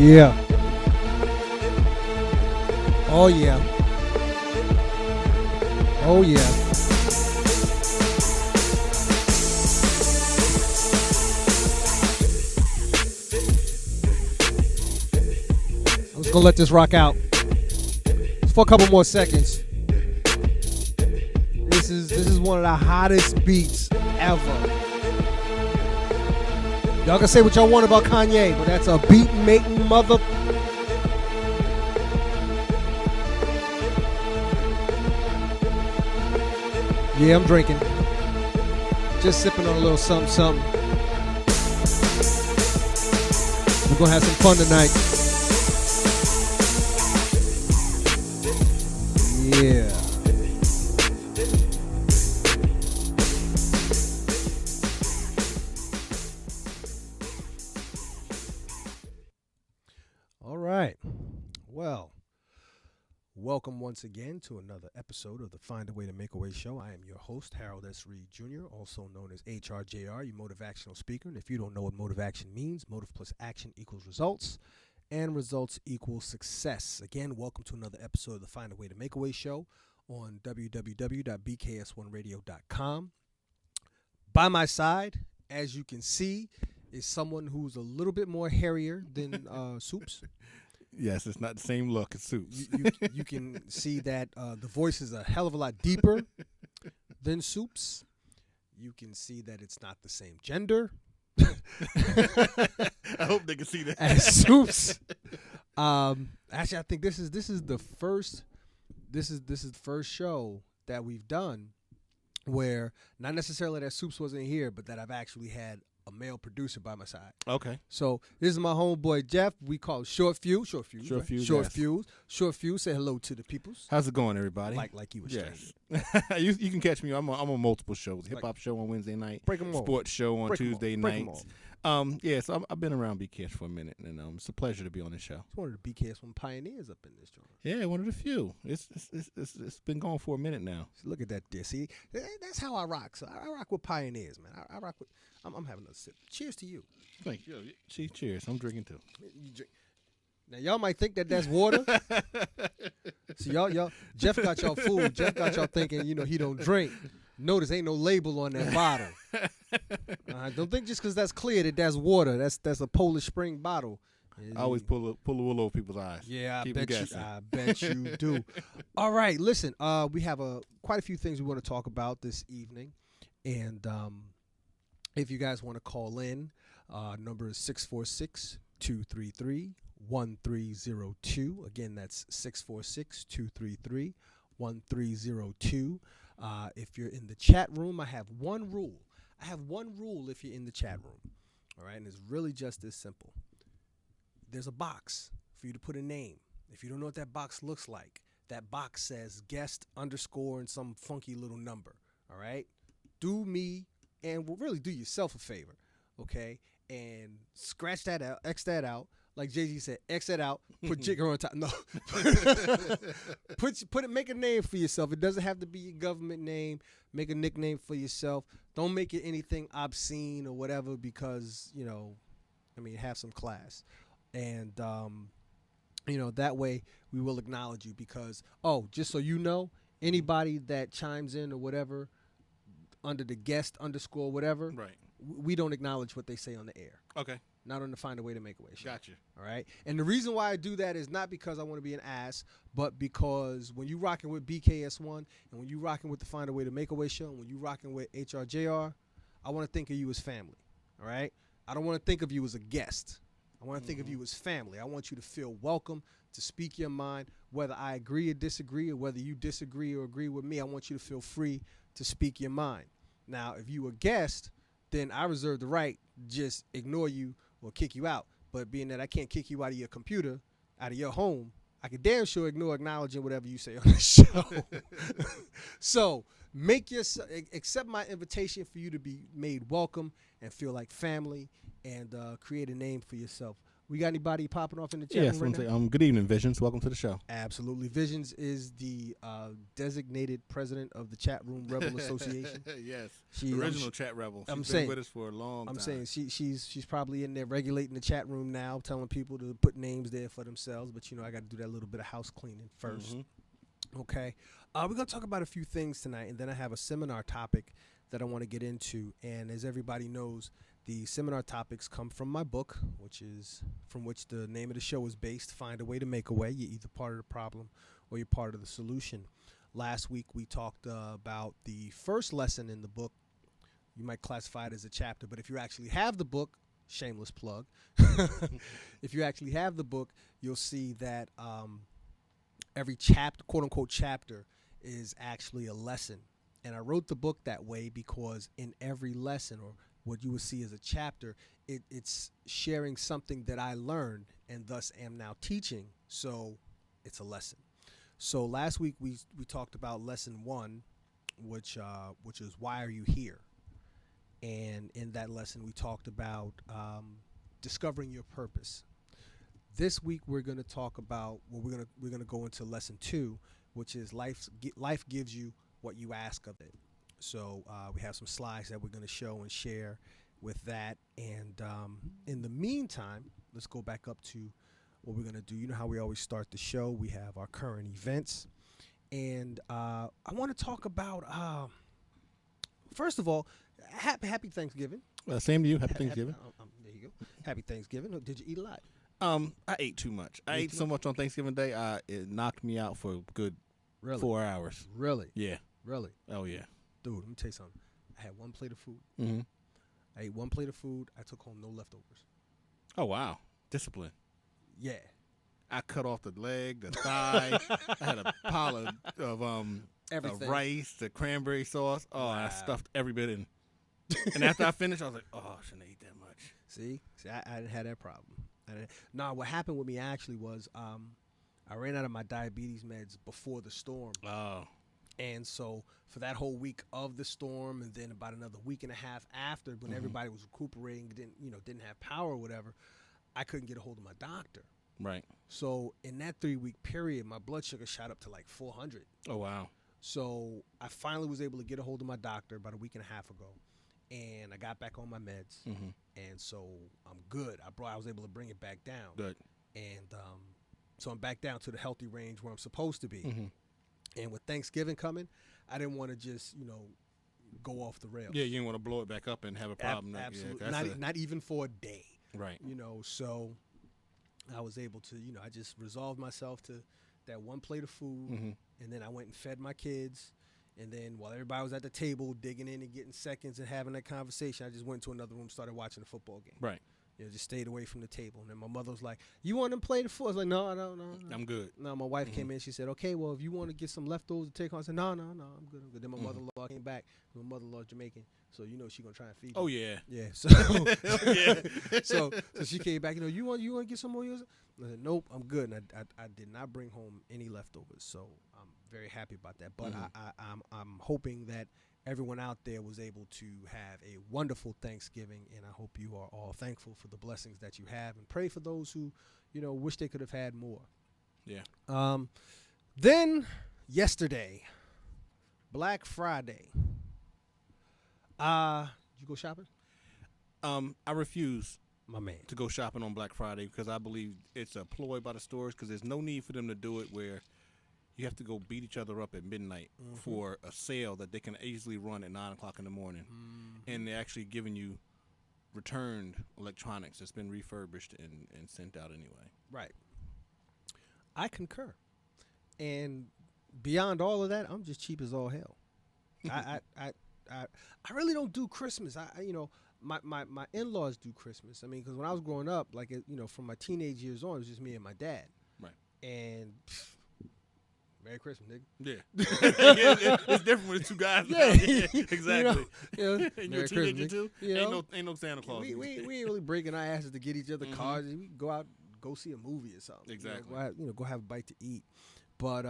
Yeah. Oh, yeah. Oh, yeah. I'm just going to let this rock out for a couple more seconds. This is one of the hottest beats ever. Y'all can say what y'all want about Kanye, but that's a beat-making mother... Yeah, I'm drinking. Just sipping on a little something, something. We're going to have some fun tonight. Yeah. All right. Well, welcome once again to another episode of the Find a Way to Make a Way show. I am your host, Harold S. Reed Jr., also known as HRJR, your motivational speaker. And if you don't know what motive action means, motive plus action equals results, and results equal success. Again, welcome to another episode of the Find a Way to Make a Way show on www.BKS1radio.com. By my side, as you can see, is someone who's a little bit more hairier than Soups. Yes, it's not the same look as Soups. You can see that the voice is a hell of a lot deeper than Soups. You can see that it's not the same gender. I hope they can see that. As Soups. Actually, I think this is the first show that we've done where not necessarily that Soups wasn't here, but that I've actually had a male producer by my side. Okay. So this is my homeboy Jeff. We call it Short Fuse. Short Fuse. Short right? Fuse. Short Yes. Fuse. Short Fuse. Say hello to the peoples. How's it going, everybody? Like you were saying. Yes. you can catch me. I'm on multiple shows. Hip hop show on Wednesday night. Break 'em all. Sports show on Break 'em Tuesday all. Break 'em nights. all. So I've been around BKS for a minute, and it's a pleasure to be on this show. It's one of the BKS1 pioneers up in this joint. Yeah, one of the few. It's been going for a minute now. So look at that there. See, that's how I rock. So I rock with pioneers, man. I rock with. I'm having a sip. Cheers to you. Thank you. Cheers. I'm drinking too. You drink. Now y'all might think that that's water. So y'all, Jeff got y'all fooled. Jeff got y'all thinking, he don't drink. Notice ain't no label on that bottle. Don't think just because that's clear that that's water. That's a Polish Spring bottle. I always pull the wool over people's eyes. Yeah, Keep I bet you do. All right, listen. We have quite a few things we want to talk about this evening, and if you guys want to call in, number is 646-233-1302. Again, that's 646-233-1302. If you're in the chat room, I have one rule. If you're in the chat room. All right, and it's really just this simple. There's a box for you to put a name. If you don't know what that box looks like, that box says guest _ and some funky little number. All right, do me and will really do yourself a favor, okay? And scratch that out, X that out. Like Jay-Z said, X that out, put Jigger on top. No. Make a name for yourself. It doesn't have to be your government name. Make a nickname for yourself. Don't make it anything obscene or whatever because, have some class. And, that way we will acknowledge you because, just so you know, anybody that chimes in or whatever under the guest _ whatever, Right. We don't acknowledge what they say on the air. Okay. Not on the Find a Way to Make a Way show. Gotcha. All right? And the reason why I do that is not because I want to be an ass, but because when you rocking with BKS1 and when you rocking with the Find a Way to Make a Way show and when you rocking with HRJR, I want to think of you as family. All right? I don't want to think of you as a guest. I want to think of you as family. I want you to feel welcome to speak your mind, whether I agree or disagree or whether you disagree or agree with me. I want you to feel free to speak your mind. Now, if you a guest, then I reserve the right to just ignore you or kick you out. But being that I can't kick you out of your computer, out of your home, I can damn sure ignore acknowledging whatever you say on the show. So accept my invitation for you to be made welcome and feel like family and create a name for yourself. We got anybody popping off in the chat Yes, room right now? good evening, Visions. Welcome to the show. Absolutely. Visions is the designated president of the Chat Room Rebel Association. Yes, She, original chat rebel. She's saying, been with us for a long time. I'm saying she's probably in there regulating the chat room now, telling people to put names there for themselves. But, I got to do that little bit of house cleaning first. Okay. We're going to talk about a few things tonight, and then I have a seminar topic that I want to get into. And as everybody knows, the seminar topics come from my book, which the name of the show is based, Find a Way to Make a Way. You're either part of the problem or you're part of the solution. Last week we talked about the first lesson in the book. You might classify it as a chapter, but if you actually have the book, shameless plug, if you actually have the book, you'll see that every chapter, quote unquote chapter, is actually a lesson. And I wrote the book that way because in every lesson, or what you would see as a chapter, it's sharing something that I learned and thus am now teaching. So it's a lesson. So last week we talked about lesson 1, which is why are you here? And in that lesson we talked about discovering your purpose. This week we're going to talk about we're going to go into lesson 2, which is life gives you what you ask of it. So we have some slides that we're going to show and share with that. And in the meantime, let's go back up to what we're going to do. You know how we always start the show. We have our current events. And I want to talk about, first of all, happy Thanksgiving. Same to you. Happy Thanksgiving. There you go. Happy Thanksgiving. Did you eat a lot? I ate too much. I ate so much on Thanksgiving Day, it knocked me out for a good 4 hours. Really? Yeah. Really? Oh, yeah. Dude, let me tell you something. I had one plate of food. Mm-hmm. I ate one plate of food. I took home no leftovers. Oh, wow. Discipline. Yeah. I cut off the leg, the thigh. I had a pile of rice, the cranberry sauce. Oh, wow. I stuffed every bit in. And after I finished, I was like, oh, I shouldn't have ate that much. See, I didn't have that problem. No, what happened with me actually was I ran out of my diabetes meds before the storm. Oh. And so for that whole week of the storm, and then about another week and a half after, when everybody was recuperating, didn't have power or whatever, I couldn't get a hold of my doctor. Right. So in that 3-week period, my blood sugar shot up to like 400. Oh, wow. So I finally was able to get a hold of my doctor about a week and a half ago, and I got back on my meds, and so I'm good. I was able to bring it back down. Good. And so I'm back down to the healthy range where I'm supposed to be. And with Thanksgiving coming, I didn't want to just, go off the rails. Yeah, you didn't want to blow it back up and have a problem. Absolutely. Not even for a day. Right. So I was able to, I just resolved myself to that one plate of food, and then I went and fed my kids. And then while everybody was at the table digging in and getting seconds and having that conversation, I just went to another room, started watching the football game. Right. Just stayed away from the table. And then my mother was like, you want them to play the football? I was like, no. I'm good. No, my wife came in. She said, okay, well, if you want to get some leftovers to take home, I said, no, I'm good. Then my mother-in-law came back. My mother-in-law Jamaican, so she going to try and feed me. Oh, yeah. Yeah. So, so she came back, you want to get some more? I said, nope, I'm good. And I did not bring home any leftovers, so I'm very happy about that. But I'm hoping that everyone out there was able to have a wonderful Thanksgiving, and I hope you are all thankful for the blessings that you have, and pray for those who, wish they could have had more. Yeah. Then yesterday, Black Friday. Did you go shopping? I refuse, my man, to go shopping on Black Friday because I believe it's a ploy by the stores because there's no need for them to do it where you have to go beat each other up at midnight for a sale that they can easily run at 9 o'clock in the morning. And they're actually giving you returned electronics that's been refurbished and sent out anyway. Right. I concur. And beyond all of that, I'm just cheap as all hell. I really don't do Christmas. My in-laws do Christmas. I mean, because when I was growing up, from my teenage years on, it was just me and my dad. Right. And Merry Christmas, nigga. Yeah. It's different with the two guys. Yeah. Exactly. And you're a teenager too? Ain't no Santa Claus. We ain't really breaking our asses to get each other cards. We go out, go see a movie or something. Exactly. Go have a bite to eat. But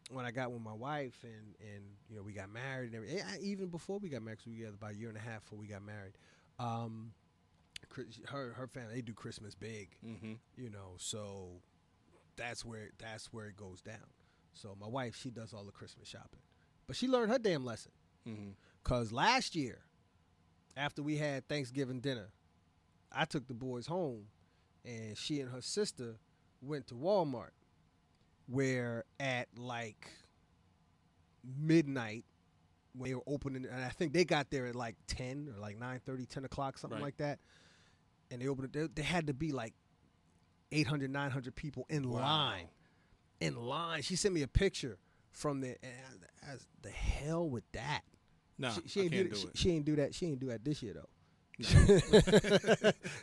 when I got with my wife and we got married and everything, even before we got married, so we got about a year and a half before we got married, Her family, they do Christmas big, Mm-hmm. so that's where it goes down. So my wife, she does all the Christmas shopping, but she learned her damn lesson. Mm-hmm. Cause last year, after we had Thanksgiving dinner, I took the boys home, and she and her sister went to Walmart, where at like midnight when they were opening, and I think they got there at like 10 or like 9:30, 10 o'clock, something Right. like that. And they opened it. There had to be like 800, 900 people in line. In line. She sent me a picture from there. And I was, the hell with that. No, She I ain't can't do do that. it. She ain't do that. She ain't do that this year though. No.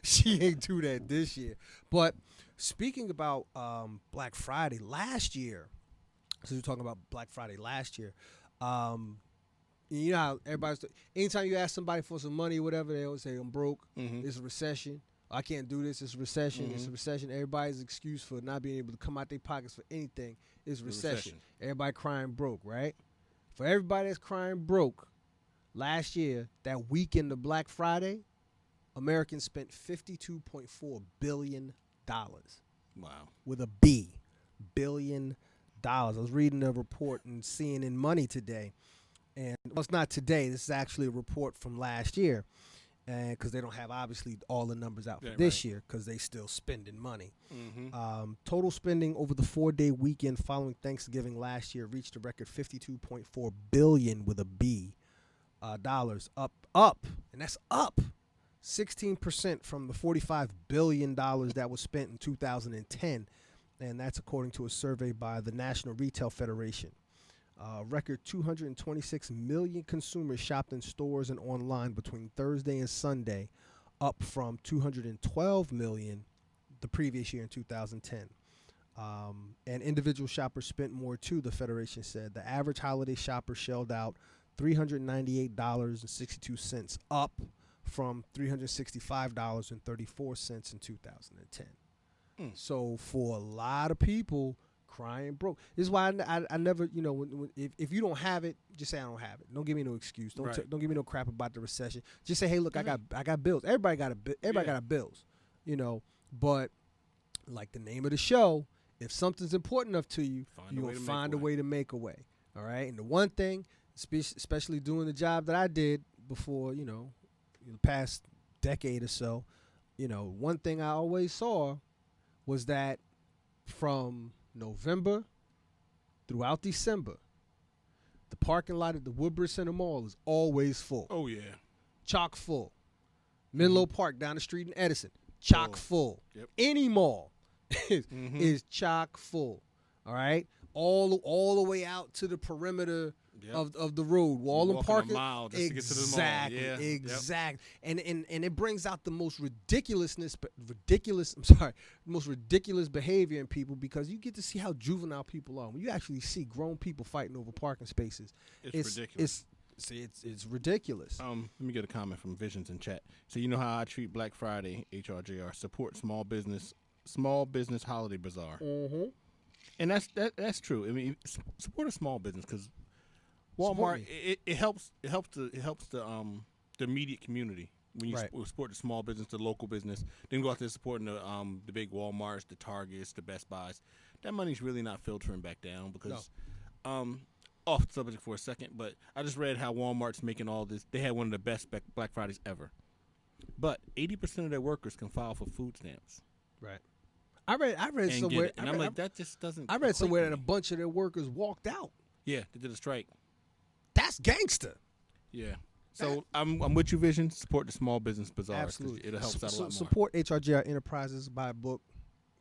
She ain't do that this year. But speaking about Black Friday last year, so we're talking about Black Friday last year. You know how anytime you ask somebody for some money or whatever, they always say, I'm broke. Mm-hmm. It's a recession. I can't do this. It's a recession. It's a recession. Everybody's excuse for not being able to come out their pockets for anything is recession. Everybody crying broke, right? For everybody that's crying broke, last year, that weekend of Black Friday, Americans spent $52.4 billion. Wow. With a B. $billion. I was reading a report in CNN Money today. And well, it's not today. This is actually a report from last year. And because they don't have, obviously, all the numbers out for this year because they still spending money. Mm-hmm. Total spending over the 4-day weekend following Thanksgiving last year reached a record $52.4 billion with a B dollars, up, and that's up 16% from the $45 billion that was spent in 2010, and that's according to a survey by the National Retail Federation. Record 226 million consumers shopped in stores and online between Thursday and Sunday, up from 212 million the previous year in 2010. And individual shoppers spent more too, the Federation said. The average holiday shopper shelled out $398.62, up from $365.34 in 2010. So for a lot of people, crying broke. This is why I never, if you don't have it, just say I don't have it. Don't give me no excuse. Don't give me no crap about the recession. Just say, hey, look, I got bills. Everybody got bills, But like the name of the show, if something's important enough to you, you're gonna find a way to make a way. All right. And the one thing, especially doing the job that I did before, the past decade or so, one thing I always saw was that from November throughout December, the parking lot at the Woodbridge Center Mall is always full. Oh, yeah. Chock full. Menlo Park down the street in Edison, chock full. Yep. Any mall is chock full. All right? All the way out to the perimeter of the road. Wall and parking. A mile just to get to the mall. Yeah. Exactly. And it brings out the most ridiculous behavior in people because you get to see how juvenile people are. When you actually see grown people fighting over parking spaces, it's ridiculous. It's ridiculous. Let me get a comment from Visions in chat. So you know how I treat Black Friday, HRJR, support small business holiday bazaar. Mm-hmm. And that's true. I mean, support a small business because Walmart it helps the immediate community when you support the small business, the local business. Then go out there supporting the big Walmarts, the Targets, the Best Buys. That money's really not filtering back down because off subject for a second, but I just read how Walmart's making all this. They had one of the best Black Fridays ever, but 80% of their workers can file for food stamps. Right. I read somewhere, and I'm like, that just doesn't. I read somewhere that a bunch of their workers walked out. Yeah, they did a strike. That's gangster. Yeah. So I'm with you, Vision. Support the small business bazaar. Absolutely. It'll help out a lot more. Support HRJR Enterprises. Buy a book.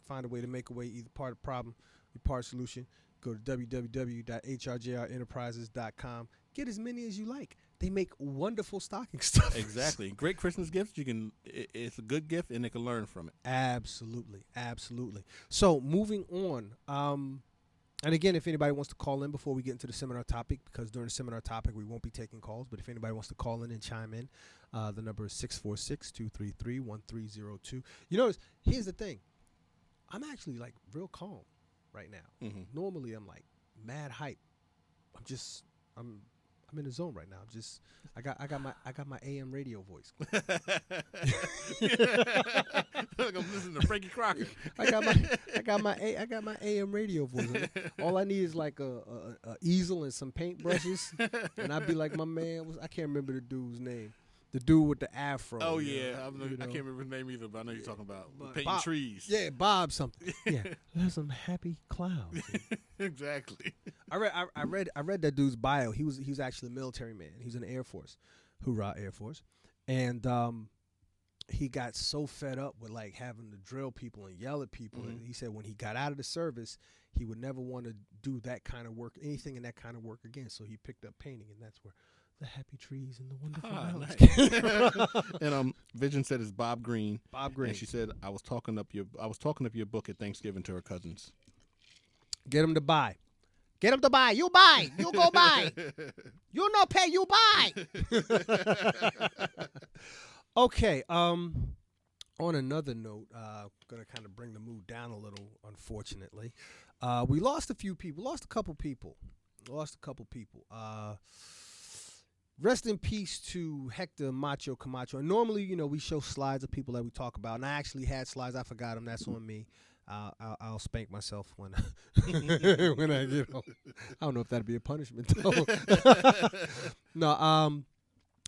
Find a way to make a way. Either part of the problem, or part of the solution. Go to www.hrjrenterprises.com. Get as many as you like. They make wonderful stocking stuffers. Exactly. Great Christmas gifts. It's a good gift, and they can learn from it. Absolutely. So moving on. And again, if anybody wants to call in before we get into the seminar topic, because during the seminar topic we won't be taking calls, but if anybody wants to call in and chime in, the number is 646-233-1302. You notice, here's the thing. I'm actually like real calm right now. Mm-hmm. Normally I'm like mad hype. I'm I'm in the zone right now. I got my AM radio voice. Like I'm listening to Frankie Crocker. I got my AM radio voice. All I need is like a easel and some paintbrushes, and I'd be like my man. I can't remember the dude's name. The dude with the afro. Oh yeah, I can't remember his name either, but I know you're talking about painting Bob, trees. Yeah, Bob something. Yeah, there's some happy clouds. Exactly. I read that dude's bio. He was actually a military man. He's in the Air Force, hoorah Air Force, and he got so fed up with like having to drill people and yell at people. Mm-hmm. And he said when he got out of the service, he would never want to do that kind of work, anything in that kind of work again. So he picked up painting, and that's where the happy trees and the wonderful nice. And Vision said it's Bob Green. Bob Green. And she said I was talking up your book at Thanksgiving to her cousins. Get them to buy. Get them to buy. You buy. You go buy. You no pay. You buy. Okay. On another note, gonna kind of bring the mood down a little. Unfortunately, we lost a few people. Lost a couple people. Rest in peace to Hector Macho Camacho. And normally, we show slides of people that we talk about, and I actually had slides. I forgot them. That's on me. I'll spank myself when when I get home. I don't know if that'd be a punishment though.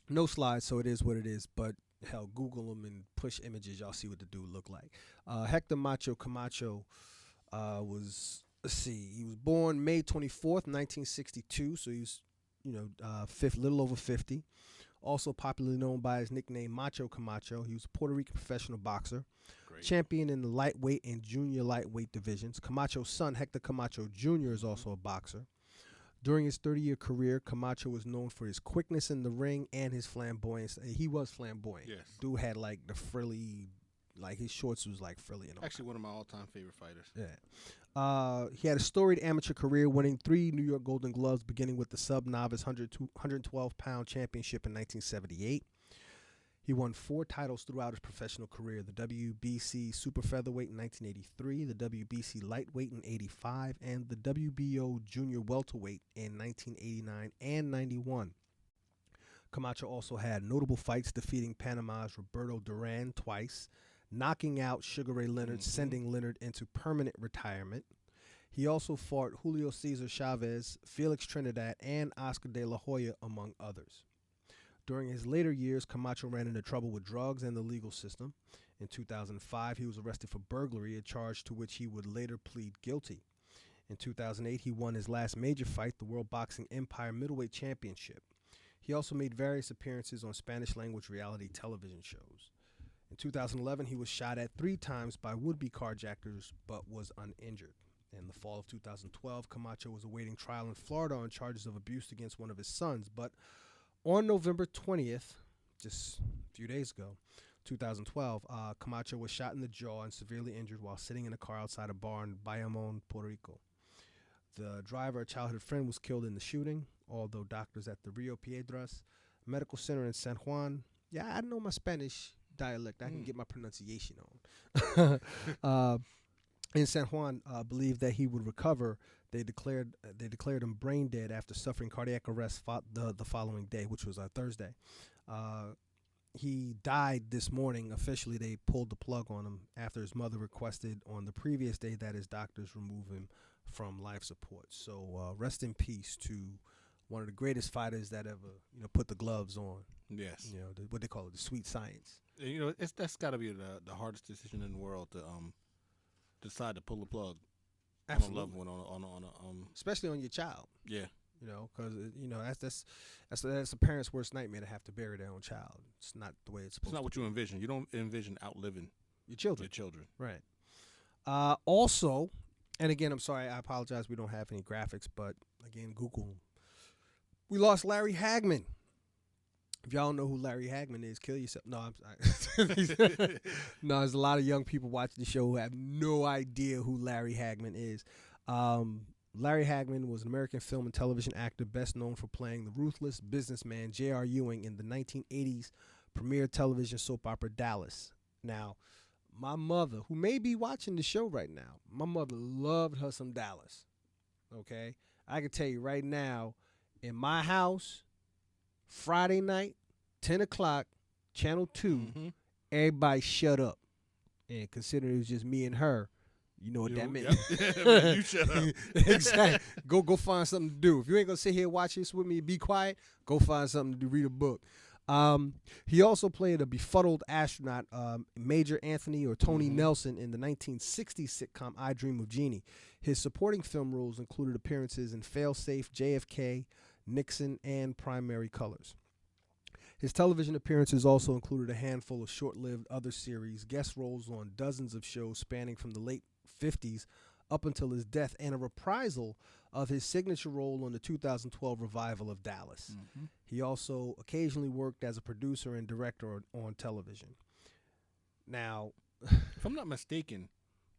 No slides, so it is what it is. But hell, Google them and push images. Y'all see what the dude looked like. Hector Macho Camacho was. Let's see. He was born May 24th, 1962. So he was, little over 50. Also popularly known by his nickname Macho Camacho. He was a Puerto Rican professional boxer. Great. Champion in the lightweight and junior lightweight divisions. Camacho's son, Hector Camacho Jr., is also a boxer. During his 30-year career, Camacho was known for his quickness in the ring and his flamboyance. He was flamboyant. Yes. Dude had like the frilly, like his shorts was like frilly. Actually, one of my all-time favorite fighters. Yeah. He had a storied amateur career, winning 3 New York Golden Gloves, beginning with the sub-novice 112-pound championship in 1978. He won 4 titles throughout his professional career: the WBC Super Featherweight in 1983, the WBC Lightweight in 85, and the WBO Junior Welterweight in 1989 and 91. Camacho also had notable fights, defeating Panama's Roberto Duran twice, knocking out Sugar Ray Leonard, sending Leonard into permanent retirement. He also fought Julio Cesar Chavez, Felix Trinidad, and Oscar De La Hoya, among others. During his later years, Camacho ran into trouble with drugs and the legal system. In 2005, he was arrested for burglary, a charge to which he would later plead guilty. In 2008, he won his last major fight, the World Boxing Empire Middleweight Championship. He also made various appearances on Spanish-language reality television shows. In 2011, he was shot at 3 times by would-be carjackers, but was uninjured. In the fall of 2012, Camacho was awaiting trial in Florida on charges of abuse against one of his sons, but on November 20th, just a few days ago, 2012, Camacho was shot in the jaw and severely injured while sitting in a car outside a bar in Bayamon, Puerto Rico. The driver, a childhood friend, was killed in the shooting, although doctors at the Rio Piedras Medical Center in San Juan, I know my Spanish dialect, I can get my pronunciation on, in San Juan, believed that he would recover. They declared him brain dead after suffering cardiac arrest the following day, which was Thursday. He died this morning. Officially, they pulled the plug on him after his mother requested on the previous day that his doctors remove him from life support. So rest in peace to one of the greatest fighters that ever put the gloves on. Yes. What they call it, the sweet science. That's got to be the hardest decision in the world to decide to pull the plug. Absolutely. On a loved one, especially on your child. Yeah. Because that's a parent's worst nightmare to have to bury their own child. It's not the way it's supposed to be. It's not what you envision. You don't envision outliving your children. Right. Also, and again, I'm sorry, I apologize, we don't have any graphics, but again, Google. We lost Larry Hagman. If y'all don't know who Larry Hagman is, kill yourself. No, I'm sorry. No, there's a lot of young people watching the show who have no idea who Larry Hagman is. Larry Hagman was an American film and television actor best known for playing the ruthless businessman J.R. Ewing in the 1980s premiere television soap opera Dallas. Now, my mother, who may be watching the show right now, my mother loved her some Dallas. Okay? I can tell you right now, in my house, Friday night, 10 o'clock, Channel 2, Mm-hmm. everybody shut up. And considering it was just me and her, you know what that meant. Yep. You shut up. Exactly. Go find something to do. If you ain't going to sit here and watch this with me and be quiet, go find something to do, read a book. He also played a befuddled astronaut, Major Anthony or Tony Nelson, in the 1960s sitcom I Dream of Jeannie. His supporting film roles included appearances in Failsafe, JFK, Nixon, and Primary Colors. His television appearances also included a handful of short-lived other series, guest roles on dozens of shows spanning from the late 50s up until his death, and a reprisal of his signature role on the 2012 revival of Dallas. Mm-hmm. He also occasionally worked as a producer and director on television. Now, If I'm not mistaken,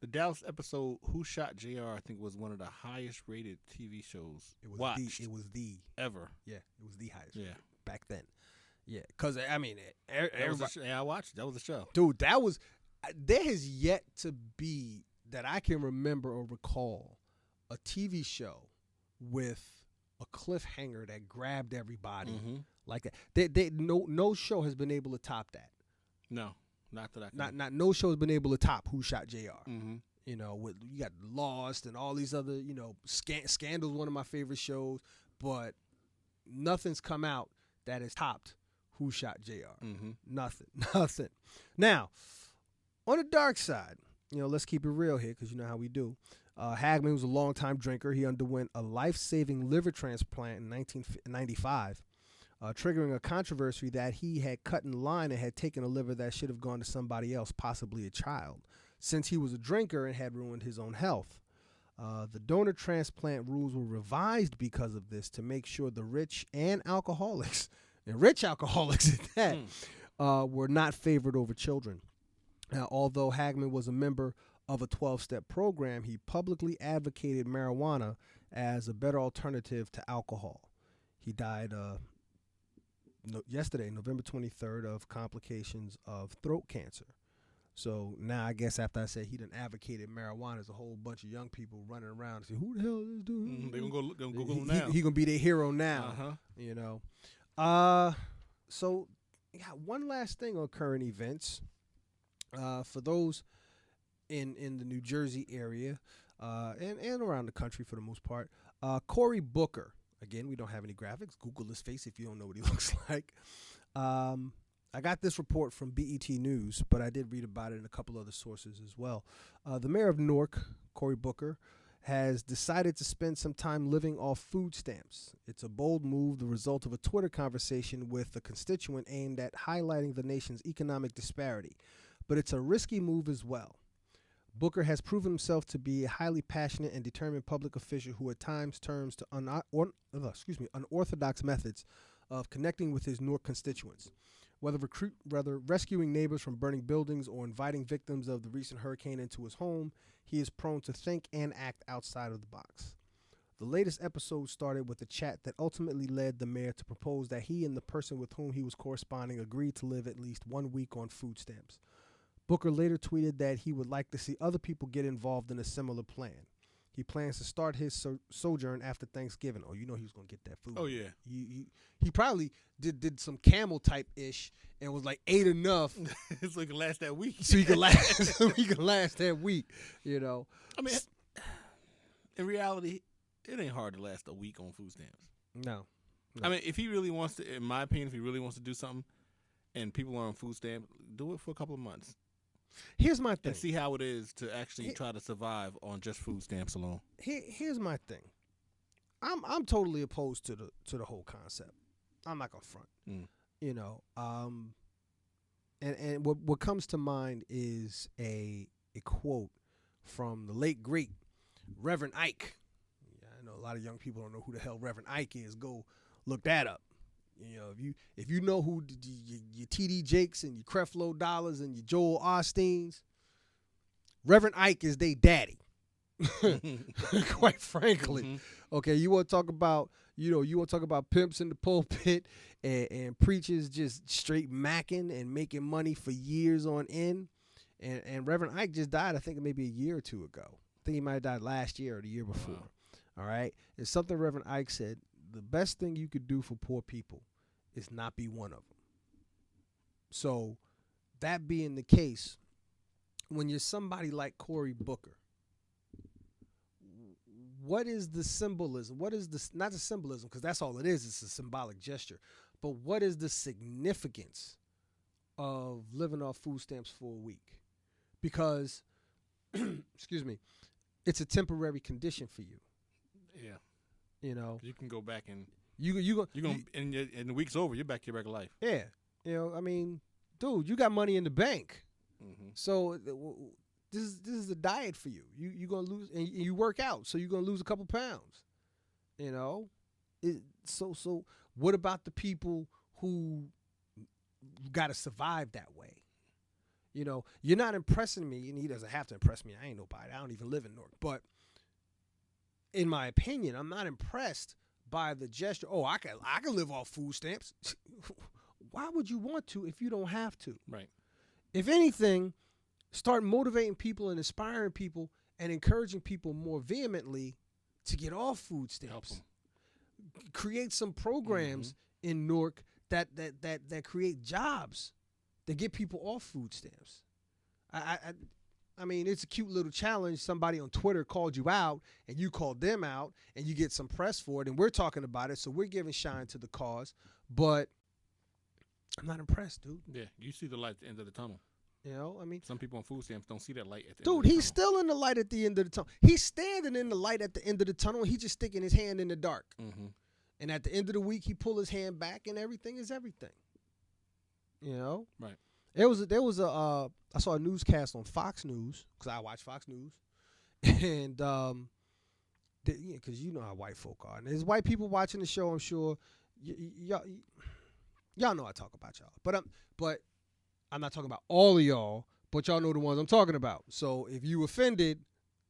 the Dallas episode "Who Shot Jr." I think was one of the highest rated TV shows watched ever. Yeah, it was the highest. Yeah, back then. Yeah, because I mean, everybody. I watched it. That was a show, dude. That was. There has yet to be that I can remember or recall a TV show with a cliffhanger that grabbed everybody like that. No show has been able to top that. No, not that I can. Not no show has been able to top Who Shot Jr. Mm-hmm. You know, with you got Lost and all these other, Scandal's one of my favorite shows, but nothing's come out that has topped Who Shot Jr. Mm-hmm. Nothing. Now, on the dark side, let's keep it real here because you know how we do. Hagman was a longtime drinker. He underwent a life-saving liver transplant in 1995, triggering a controversy that he had cut in line and had taken a liver that should have gone to somebody else, possibly a child, since he was a drinker and had ruined his own health. The donor transplant rules were revised because of this to make sure the rich and alcoholics, and rich alcoholics at that, were not favored over children. Now, although Hagman was a member of a 12-step program, he publicly advocated marijuana as a better alternative to alcohol. He died yesterday, November 23rd, of complications of throat cancer. So now I guess after I said he done advocated marijuana, there's a whole bunch of young people running around and say, who the hell is this dude? They're going to Google him now. He going to be their hero now, So we got one last thing on current events. For those in the New Jersey area and around the country for the most part, Cory Booker. Again, we don't have any graphics. Google his face if you don't know what he looks like. I got this report from BET News, but I did read about it in a couple other sources as well. The mayor of Newark, Cory Booker, has decided to spend some time living off food stamps. It's a bold move, the result of a Twitter conversation with a constituent aimed at highlighting the nation's economic disparity. But it's a risky move as well. Booker has proven himself to be a highly passionate and determined public official who at times turns to unorthodox methods of connecting with his Newark constituents. Whether rescuing neighbors from burning buildings or inviting victims of the recent hurricane into his home, he is prone to think and act outside of the box. The latest episode started with a chat that ultimately led the mayor to propose that he and the person with whom he was corresponding agreed to live at least 1 week on food stamps. Booker later tweeted that he would like to see other people get involved in a similar plan. He plans to start his sojourn after Thanksgiving. Oh, he was going to get that food. Oh, yeah. He probably did some camel type ish and was like, ate enough. So he can last that week. So he can last that week, I mean, in reality, it ain't hard to last a week on food stamps. No. I mean, if he really wants to, in my opinion, if he really wants to do something and people are on food stamps, do it for a couple of months. Here's my thing. And see how it is to actually try to survive on just food stamps alone. Here's my thing. I'm totally opposed to the whole concept. I'm not gonna front. And what comes to mind is a quote from the late great Reverend Ike. Yeah, I know a lot of young people don't know who the hell Reverend Ike is. Go look that up. If you know who your T.D. Jakes and your Creflo Dollars and your Joel Osteens, Reverend Ike is they daddy. Quite frankly. Okay, you want to talk about pimps in the pulpit and preachers just straight macking and making money for years on end. And Reverend Ike just died, I think maybe a year or two ago. I think he might have died last year or the year before. Wow. All right. It's something Reverend Ike said. The best thing you could do for poor people is not be one of them. So that being the case, when you're somebody like Cory Booker, what is the symbolism? What is the, not the symbolism, because that's all it is. It's a symbolic gesture. But what is the significance of living off food stamps for a week? Because, excuse me, it's a temporary condition for you. Yeah. You know, you can go back and and the week's over. You're back to your regular life. Yeah. You know, I mean, dude, you got money in the bank. Mm-hmm. So this is a diet for you. You're gonna lose, and you work out, so you're gonna lose a couple pounds. You know, so what about the people who got to survive that way? You know, you're not impressing me, and he doesn't have to impress me. I ain't nobody. I don't even live in Newark. But in my opinion, I'm not impressed by the gesture. Oh, I can live off food stamps. Why would you want to if you don't have to? Right. If anything, start motivating people and inspiring people and encouraging people more vehemently to get off food stamps. Create some programs in Newark that create jobs that get people off food stamps. I mean, it's a cute little challenge. Somebody on Twitter called you out, and you called them out, and you get some press for it, and we're talking about it, so we're giving shine to the cause. But I'm not impressed, dude. Yeah, you see the light at the end of the tunnel. You know, I mean, some people on food stamps don't see that light at the end of the tunnel. Dude, he's still in the light at the end of the tunnel. He's standing in the light at the end of the tunnel, and he's just sticking his hand in the dark. Mm-hmm. And at the end of the week, he pull his hand back, and everything is everything. You know, right? There was a I saw a newscast on Fox News, because I watch Fox News, and because you know how white folk are, and there's white people watching the show. I'm sure y'all know I talk about y'all, but I'm not talking about all of y'all, but y'all know the ones I'm talking about. So if you offended,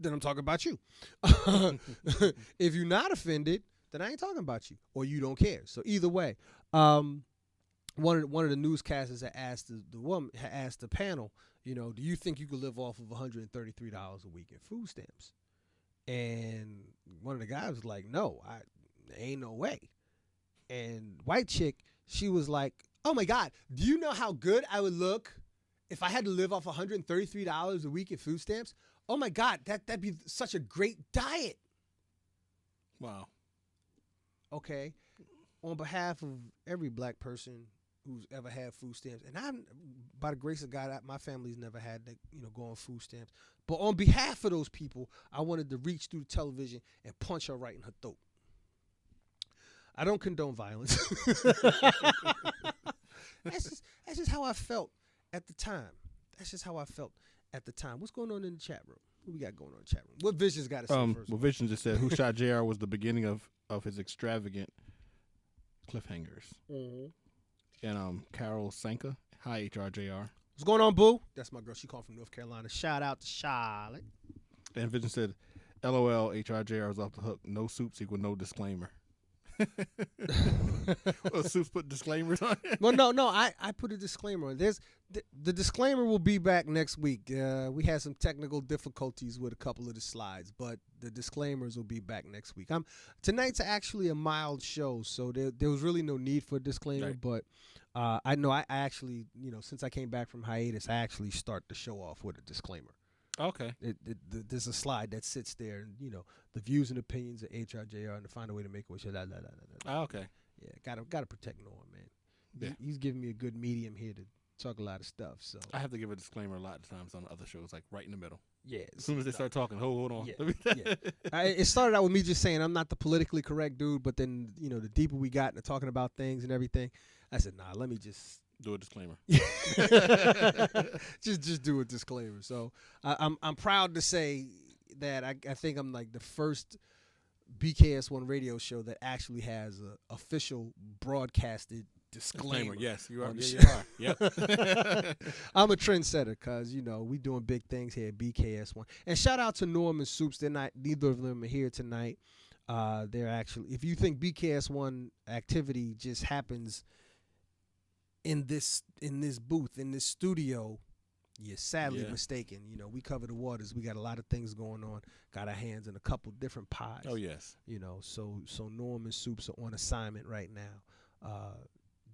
then I'm talking about you. If you're not offended, then I ain't talking about you, or you don't care. So either way, one of the newscasters that asked the woman, asked the panel, you know, do you think you could live off of $133 a week in food stamps? And one of the guys was like, no, there ain't no way. And white chick, she was like, oh my God, do you know how good I would look if I had to live off $133 a week in food stamps? Oh my God, that'd be such a great diet. Wow. Okay. On behalf of every black person who's ever had food stamps, and I'm, by the grace of God, my family's never had to, go on food stamps. But on behalf of those people, I wanted to reach through the television and punch her right in her throat. I don't condone violence. That's just how I felt at the time. That's just how I felt at the time. What's going on in the chat room? What we got going on in the chat room? What Vision's got to say first? Well, Vision just said, who shot JR was the beginning of his extravagant cliffhangers. Mm-hmm. And Carol Sanka, hi HRJR. What's going on, boo? That's my girl. She called from North Carolina. Shout out to Charlotte. And Vision said, LOL, HRJR is off the hook. No soups equal no disclaimer. Well, Soups put disclaimers on it. Well, no, I put a disclaimer on. The disclaimer will be back next week. We had some technical difficulties with a couple of the slides, but the disclaimers will be back next week. Tonight's actually a mild show, so there was really no need for a disclaimer. Right. But I know I actually, since I came back from hiatus, I actually start the show off with a disclaimer. Okay. There's a slide that sits there, and the views and opinions of HRJR, and to find a way to make a wish. Okay. Yeah, gotta protect Norm, man. Yeah. He's giving me a good medium here to talk a lot of stuff. So I have to give a disclaimer a lot of times on other shows, like right in the middle. Yeah. As soon as they start talking, hold on. Yeah. It started out with me just saying I'm not the politically correct dude, but then the deeper we got into talking about things and everything, I said, nah, let me just do a disclaimer. just do a disclaimer. So I'm proud to say that I think I'm like the first BKS1 radio show that actually has an official broadcasted disclaimer. Yes, you are. Yeah, you are. Yep. I'm a trendsetter because we doing big things here at BKS1. And shout out to Norm and Soups. Neither of them are here tonight. They're actually, if you think BKS1 activity just happens in this booth, in this studio, you're sadly mistaken. We cover the waters. We got a lot of things going on. Got our hands in a couple different pies. Oh yes. So Norm and Soups are on assignment right now,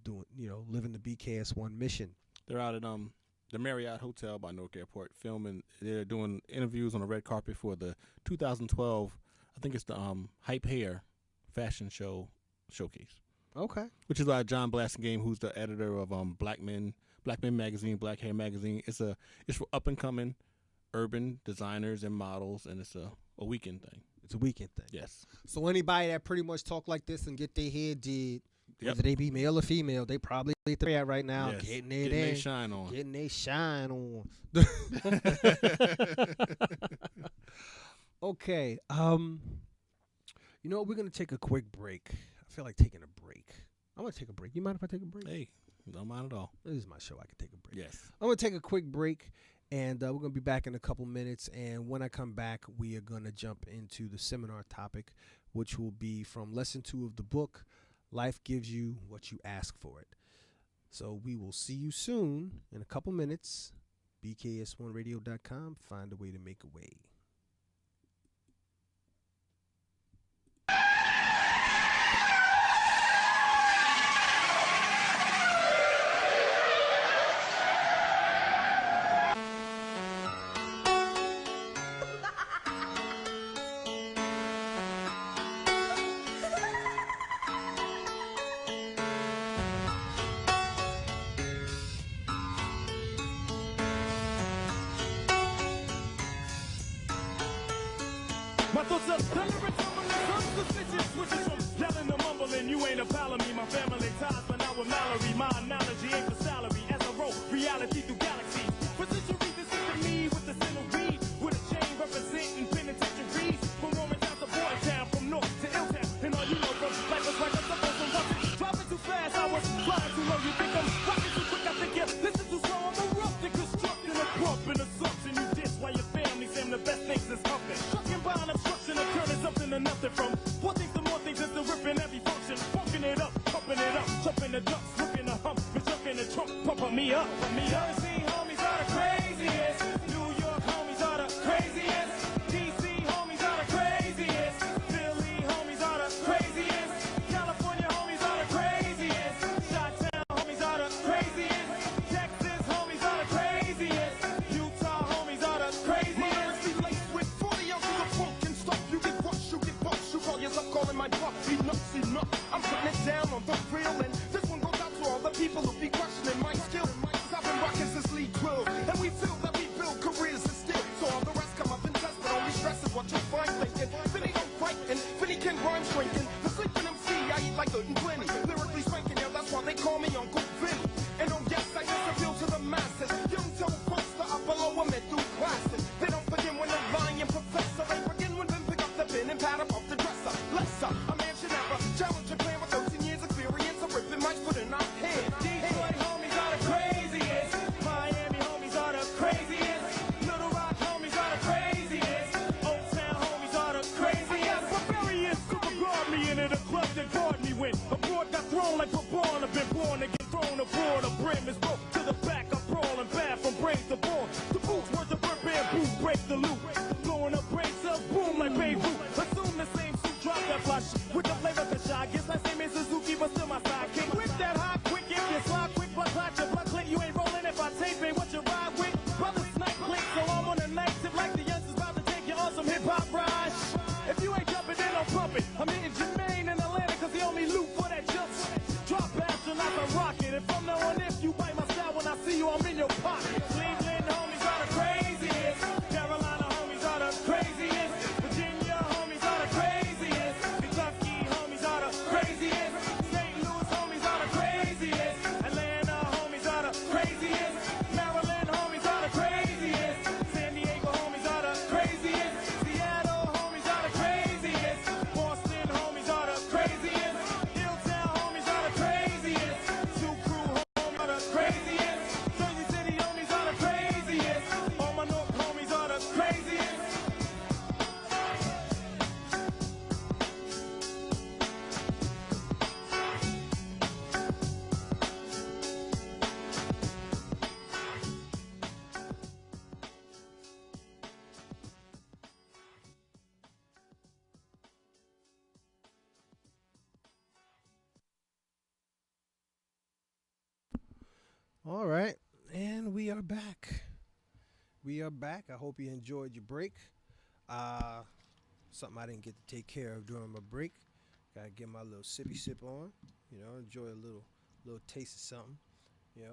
doing, living the BKS1 mission. They're out at the Marriott Hotel by Newark Airport filming. They're doing interviews on the red carpet for the 2012, I think it's the Hype Hair fashion show showcase. Okay. Which is by John Blasingame, who's the editor of Black Men Magazine, Black Hair Magazine. It's for up and coming urban designers and models, and it's a weekend thing. It's a weekend thing. Yes. So anybody that pretty much talk like this and get their hair did, Yep. whether they be male or female, they probably there right now, Yes. getting their shine on. Getting their shine on. Okay. You know what? We're gonna take a quick break. I feel like taking a break. I'm gonna take a break. You mind if I take a break? Hey, don't mind at all. This is my show. I can take a break. Yes. I'm gonna take a quick break, and we're gonna be back in a couple minutes. And when I come back, we are gonna jump into the seminar topic, which will be from lesson 2 of the book, Life Gives You What You Ask For It. So we will see you soon in a couple minutes. BKS1radio.com. Find a way to make a way. My thoughts are deliberate, tumbling, unsuspicious, switches from yelling to mumbling. You ain't a pal of me, my family ties, but now with Mallory. My analogy ain't for salary, as I roll reality through galaxies. For centuries, this is me with the sin of weed, with a chain representing penitentiaries. From Roman town to Boy Town, from North to Illtown, and all you know from life was like a supposed to rush it. Driving too fast, I was flying too low. You think I'm rocking too quick, I think you listen too slow. I'm erupting, constructing a crump and assumption. You diss while your family saying the best things is humping. Trucking by an obstruction of turning something to nothing from one thing to more things is the ripping every function. Funking it up, pumping it up, jumping the ducks, looking the hump, but jumping the trunk, pumping me up. Jersey homies are the craziest. New York homies are the craziest. DC homies are the craziest. Philly homies are the craziest. California homies are the craziest. Chi-town homies are the craziest. Texas homies are the craziest. Utah homies are the craziest. Be laced with 40 ounces of funk and stuff. You get rushed, you get bumped. You call yourself calling my bluff. Enough's enough. I'm putting it down on the real, and this one goes out to all the people who be questioning my skill. 'Cause I've been rocking since Lee 12, and we feel that we build careers and still. So all the rest come up and test, but only stress is what you'll find thinking. Vinny don't fight, and Vinny can rhyme shrinking. The sleeping MC, I eat like good and plenty. Lyrically spanking, yeah, that's why they call me Uncle Vinny. And oh yes, I just appeal to the masses. Young tell folks the upper lower middle classes. They don't begin when they're lying professor. They begin when they pick up the pen and pad up off the dresser. Lesser, a man should never challenge a plan with 13 years experience of ripping mics, put in our head. Detroit homies are the craziest. Miami homies are the craziest. Little Rock homies are the craziest. Old Town homies are the craziest. Barbarians super guard me into the club that guard me when abroad got thrown like we're born. I've been born to get thrown aboard. A brim is broke to the back. I'm brawling bad from brains to ball. The boots worth the bird bamboo, break the loop. Blowing up brain cells, boom like Beirut. Assume the same suit, drop that flash with the flavor of the shot. Guess my same is Suzuki, but still my sidekick. Whip that hot quick if you slide quick, but clot your blood click. You ain't rolling if I tape it. What you ride with? Brother snipe click, so I'm on a night tip like the youngsters about to take you on some hip hop ride. If you ain't jumping, then I'm pumping. I'm hitting Jermaine in Atlanta, cause the only loop for that jump. Drop astronauts, I'm rocking. If I'm the one, if you bite my style when I see you, I'm in your pocket. Cleveland homies are the craziest. Carolina homies are the craziest. Virginia homies are the craziest. Kentucky homies are the craziest. St. Louis homies are the craziest. Atlanta homies are the craziest. Maryland homies are the craziest. San Diego homies are the craziest. Seattle homies are the craziest. Boston homies are the craziest. Hilltown homies are the craziest. Two Crew homies All right, and we are back. We are back. I hope you enjoyed your break. Uh, Something I didn't get to take care of during my break. Gotta get my little sippy sip on. Enjoy a little taste of something.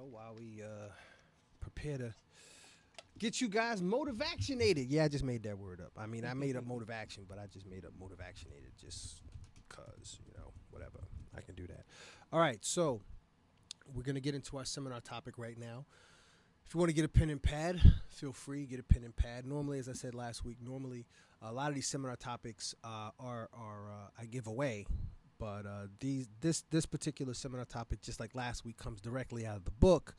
While we prepare to get you guys motivaccinated. Yeah, I just made that word up. I mean, I made up motivaction, but I just made up motivaccinated just cause whatever. I can do that. All right, so we're gonna get into our seminar topic right now. If you want to get a pen and pad, feel free, get a pen and pad. Normally, as I said last week, a lot of these seminar topics are I give away, but this particular seminar topic, just like last week, comes directly out of the book.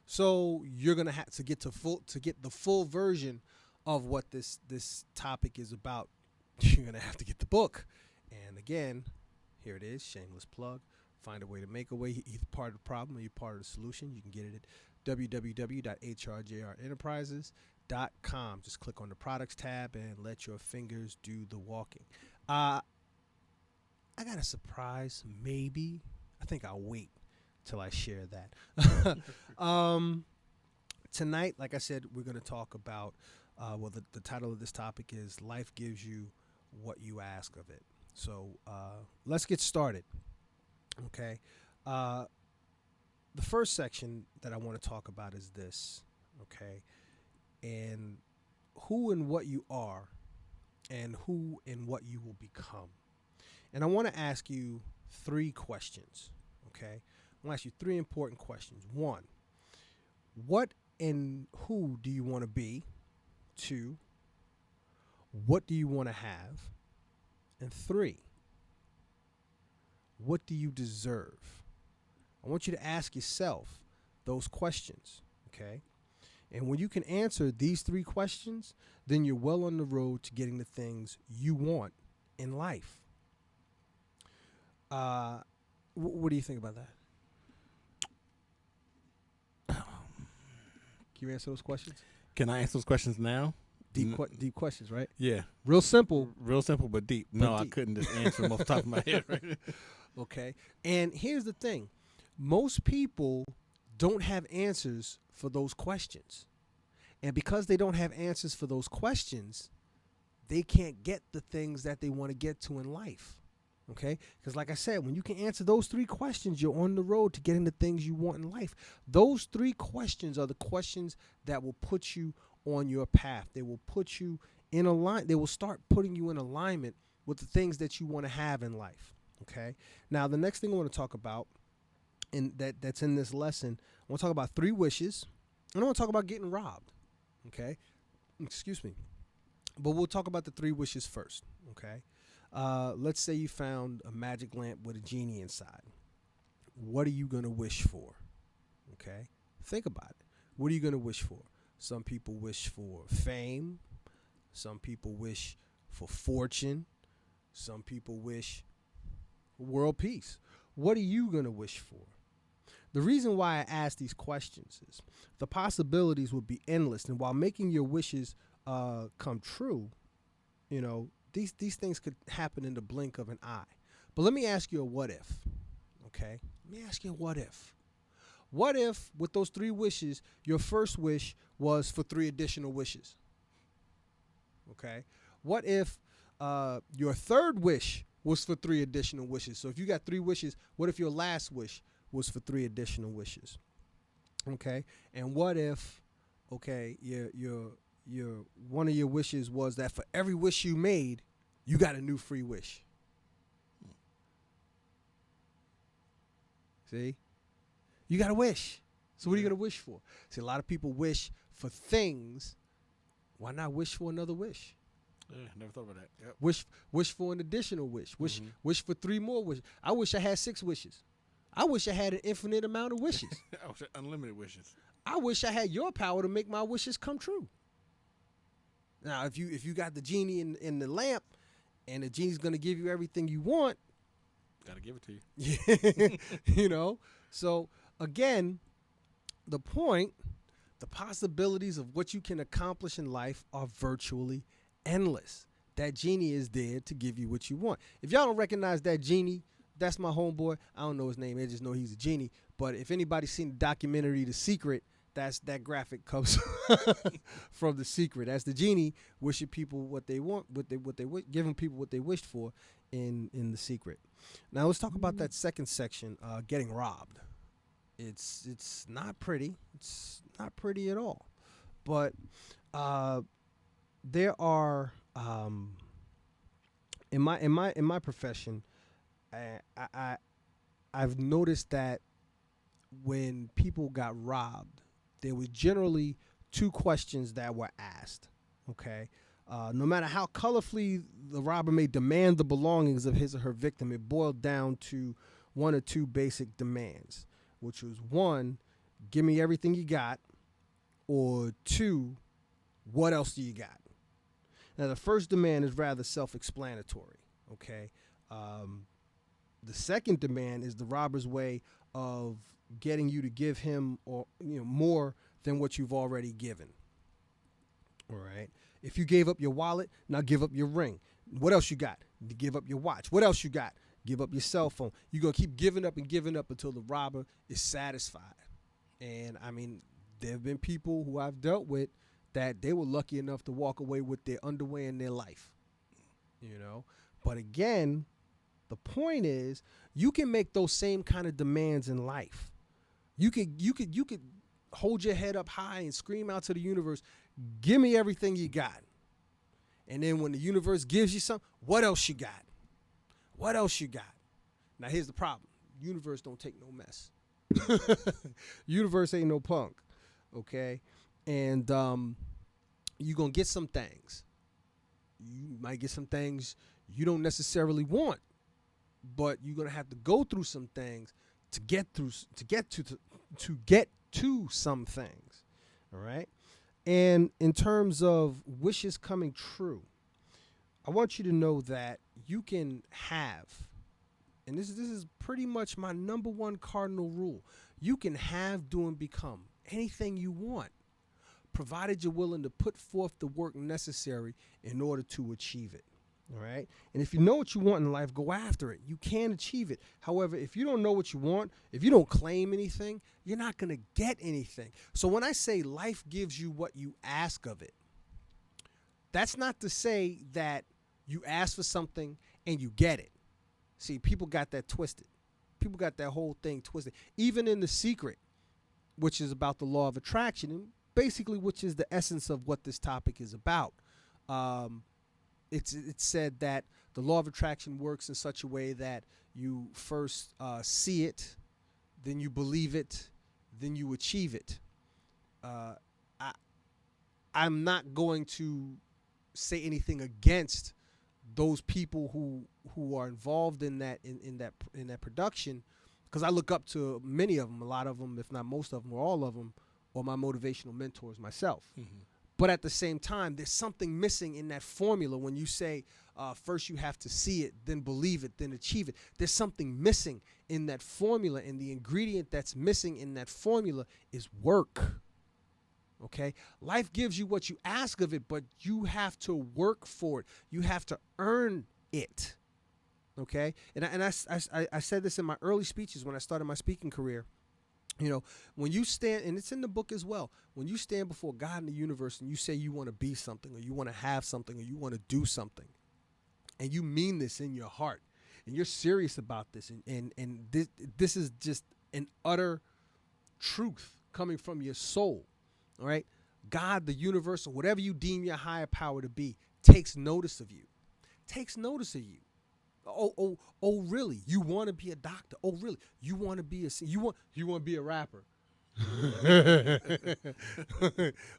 So you're gonna have to get the full version of what this topic is about. You're gonna have to get the book. And again, here it is, shameless plug. Find a way to make a way. You're either part of the problem or you're part of the solution. You can get it at www.hrjrenterprises.com. Just click on the products tab and let your fingers do the walking. I got a surprise, maybe. I think I'll wait till I share that. Tonight, like I said, we're going to talk about, the title of this topic is Life Gives You What You Ask of It. So let's get started. Okay. The first section that I want to talk about is this, okay? And who and what you are and who and what you will become. And I want to ask you 3 questions, okay? I want to ask you 3 important questions. 1, what and who do you want to be? 2, what do you want to have? And 3, what do you deserve? I want you to ask yourself those questions, okay? And when you can answer these 3 questions, then you're well on the road to getting the things you want in life. What do you think about that? Can you answer those questions? Can I answer those questions now? Deep questions, right? Yeah. Real simple. Real simple, but deep. No, I couldn't just answer them off the top of my head. Right? Okay. And here's the thing. Most people don't have answers for those questions. And because they don't have answers for those questions, they can't get the things that they want to get to in life. Okay? Because like I said, when you can answer those 3 questions, you're on the road to getting the things you want in life. Those 3 questions are the questions that will put you on your path. They will put you in alignment. They will start putting you in alignment with the things that you want to have in life. Okay? Now, the next thing I want to talk about that's in this lesson, I want to talk about 3 wishes, and I want to talk about getting robbed. Okay? Excuse me. But we'll talk about the 3 wishes first. Okay? Let's say you found a magic lamp with a genie inside. What are you going to wish for? Okay? Think about it. What are you going to wish for? Some people wish for fame. Some people wish for fortune. Some people wish for world peace. What are you going to wish for? The reason why I ask these questions is the possibilities would be endless. And while making your wishes come true, these things could happen in the blink of an eye. But let me ask you a what if, okay? Let me ask you a what if. What if, with those 3 wishes, your first wish was for 3 additional wishes? Okay? What if your third wish was for 3 additional wishes? So if you got 3 wishes, what if your last wish was for 3 additional wishes? Okay? And what if, okay, your one of your wishes was that for every wish you made, you got a new free wish? See? You got to wish. So what are you going to wish for? See, a lot of people wish for things. Why not wish for another wish? Yeah, never thought about that. Yep. Wish for an additional wish. Wish for 3 more wishes. I wish I had 6 wishes. I wish I had an infinite amount of wishes. I wish I had unlimited wishes. I wish I had your power to make my wishes come true. Now, if you got the genie in the lamp, and the genie's going to give you everything you want, gotta give it to you. So again, the possibilities of what you can accomplish in life are virtually endless. That genie is there to give you what you want. If y'all don't recognize that genie, that's my homeboy. I don't know his name. I just know he's a genie. But if anybody's seen the documentary The Secret, that graphic comes from The Secret. That's the genie wishing people what they want, giving people what they wished for in The Secret. Now let's talk about that second section, getting robbed. It's not pretty. It's not pretty at all. But there are in my profession, I've noticed that when people got robbed, there was generally two questions that were asked. Okay, no matter how colorfully the robber may demand the belongings of his or her victim, it boiled down to one or two basic demands, which was one, give me everything you got, or two, what else do you got? Now, the first demand is rather self-explanatory, okay? The second demand is the robber's way of getting you to give him or more than what you've already given, all right? If you gave up your wallet, now give up your ring. What else you got? Give up your watch. What else you got? Give up your cell phone. You're going to keep giving up until the robber is satisfied. And, I mean, there have been people who I've dealt with that they were lucky enough to walk away with their underwear and their life, But again, the point is, you can make those same kind of demands in life. You could hold your head up high and scream out to the universe, give me everything you got. And then when the universe gives you something, what else you got? What else you got? Now here's the problem. Universe don't take no mess. Universe ain't no punk. Okay? And you're going to get some things. You might get some things you don't necessarily want, but you're going to have to go through some things to get to some things. All right? And in terms of wishes coming true, I want you to know that you can have, and this is pretty much my number one cardinal rule, you can have, do, and become anything you want, provided you're willing to put forth the work necessary in order to achieve it. All right? And if you know what you want in life, go after it. You can achieve it. However, if you don't know what you want, if you don't claim anything, you're not going to get anything. So when I say life gives you what you ask of it, that's not to say that you ask for something and you get it. See, people got that twisted. People got that whole thing twisted. Even in The Secret, which is about the law of attraction, and basically which is the essence of what this topic is about. It's said that the law of attraction works in such a way that you first see it, then you believe it, then you achieve it. I'm not going to say anything against those people who are involved in that production, because I look up to many of them, a lot of them, if not most of them, or all of them, or my motivational mentors myself. Mm-hmm. But at the same time, there's something missing in that formula when you say first you have to see it, then believe it, then achieve it. There's something missing in that formula, and the ingredient that's missing in that formula is work. Okay? Life gives you what you ask of it, but you have to work for it. You have to earn it. Okay? And I said this in my early speeches when I started my speaking career. When you stand, and it's in the book as well, when you stand before God in the universe and you say you want to be something, or you want to have something, or you want to do something, and you mean this in your heart, and you're serious about this, and this is just an utter truth coming from your soul, all right? God, the universe, or whatever you deem your higher power to be, takes notice of you. Takes notice of you. Oh, really? You want to be a doctor? Oh, really? You want to be you want to be a rapper?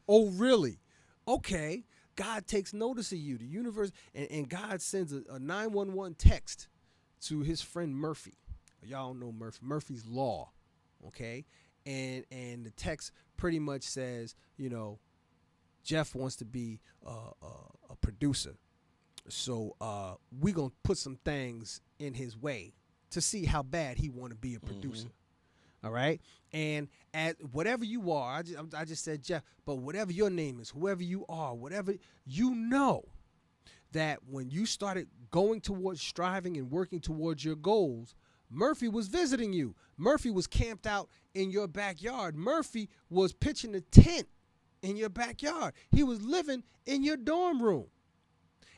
Oh, really? Okay. God takes notice of you. The universe, and God sends a 911 text to his friend Murphy. Y'all don't know Murphy. Murphy's Law. Okay? And the text pretty much says, Jeff wants to be a producer. So we're going to put some things in his way to see how bad he want to be a producer. Mm-hmm. All right? And at whatever you are, I just said Jeff, but whatever your name is, whoever you are, whatever, that when you started going towards striving and working towards your goals, Murphy was visiting you. Murphy was camped out in your backyard. Murphy was pitching a tent in your backyard. He was living in your dorm room.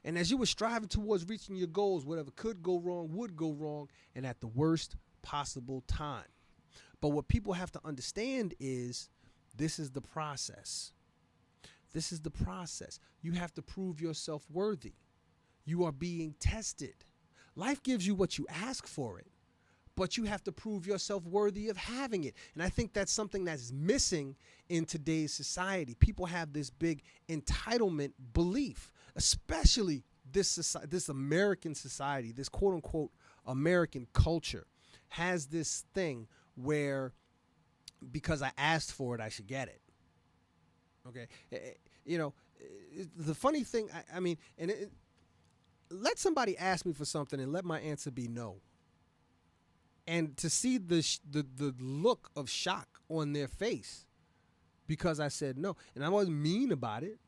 And as you were striving towards reaching your goals, whatever could go wrong would go wrong, and at the worst possible time. But what people have to understand is this is the process. This is the process. You have to prove yourself worthy. You are being tested. Life gives you what you ask for it, but you have to prove yourself worthy of having it. And I think that's something that's missing in today's society. People have this big entitlement belief, especially this American society, this quote unquote American culture has this thing where because I asked for it, I should get it. Okay. The funny thing, I mean, let somebody ask me for something and let my answer be no. And to see the look of shock on their face because I said no. And I wasn't mean about it.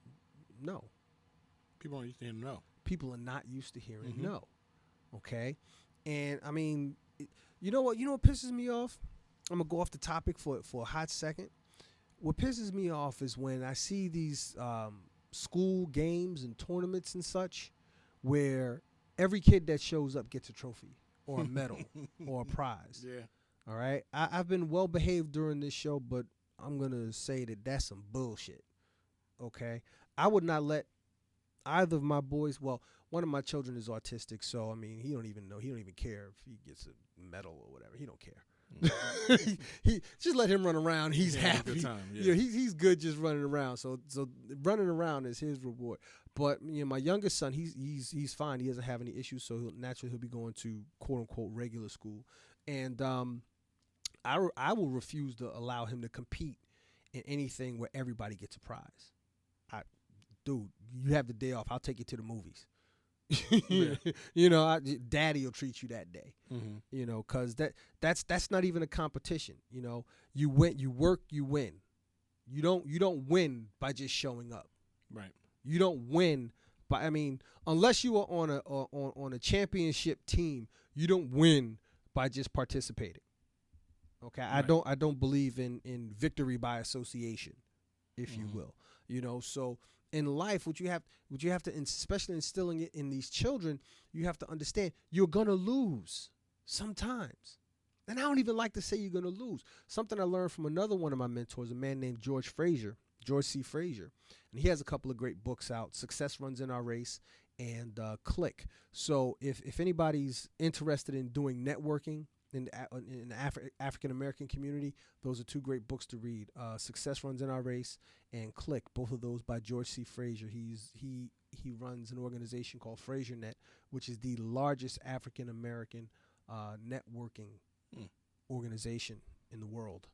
No. People aren't used to hearing no. People are not used to hearing no. Okay? And, I mean, you know what pisses me off? I'm going to go off the topic for a hot second. What pisses me off is when I see these school games and tournaments and such where every kid that shows up gets a trophy or a medal or a prize. Yeah. All right? I've been well behaved during this show, but I'm going to say that that's some bullshit. Okay? I would not let either of my boys, well, one of my children is autistic, so, I mean, he don't even care if he gets a medal or whatever. He don't care. he just let him run around. He's happy. Good time, he's good just running around. So running around is his reward. But my youngest son, he's fine. He doesn't have any issues. So he'll be going to quote unquote regular school, and I will refuse to allow him to compete in anything where everybody gets a prize. Dude, you have the day off. I'll take you to the movies. Yeah. Daddy will treat you that day. Because that's not even a competition. You work, you win. You don't win by just showing up. Right. You don't win by, unless you are on a championship team, you don't win by just participating. Okay, right. I don't believe in victory by association, if you will. So in life, what you have to, especially instilling it in these children, you have to understand you're gonna lose sometimes. And I don't even like to say you're gonna lose. Something I learned from another one of my mentors, a man named George C. Frazier, and he has a couple of great books out. Success Runs in Our Race and Click. So if anybody's interested in doing networking in the African American community, those are two great books to read. Success Runs in Our Race and Click, both of those by George C. Frazier. He runs an organization called FrazierNet, which is the largest African American networking organization in the world.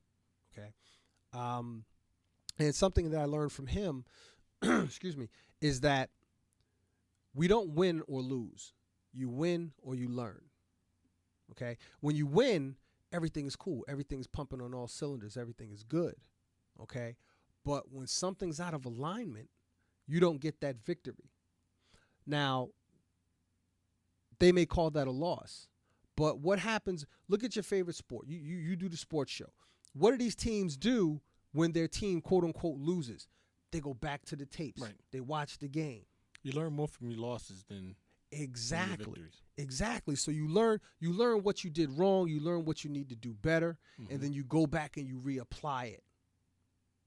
Okay, and something that I learned from him, excuse me, is that we don't win or lose. You win or you learn. Okay, when you win, everything is cool. Everything's pumping on all cylinders. Everything is good. Okay, but when something's out of alignment, you don't get that victory. Now, they may call that a loss, but what happens? Look at your favorite sport. You do the sports show. What do these teams do when their team, quote unquote, loses? They go back to the tapes. Right. They watch the game. You learn more from your losses than Exactly. So you learn what you did wrong. You learn what you need to do better, and then you go back and you reapply it.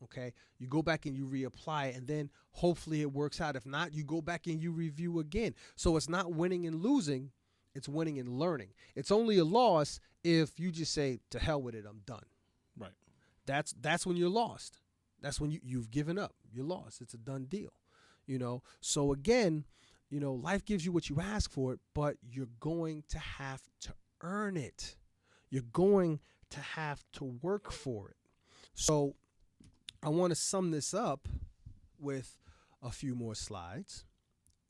Okay, you go back and you reapply it, and then hopefully it works out. If not, you go back and you review again. So it's not winning and losing; it's winning and learning. It's only a loss if you just say, "To hell with it, I'm done." Right. That's when you're lost. That's when you've given up. You're lost. It's a done deal. So again, life gives you what you ask for it, but you're going to have to earn it. You're going to have to work for it. So I want to sum this up with a few more slides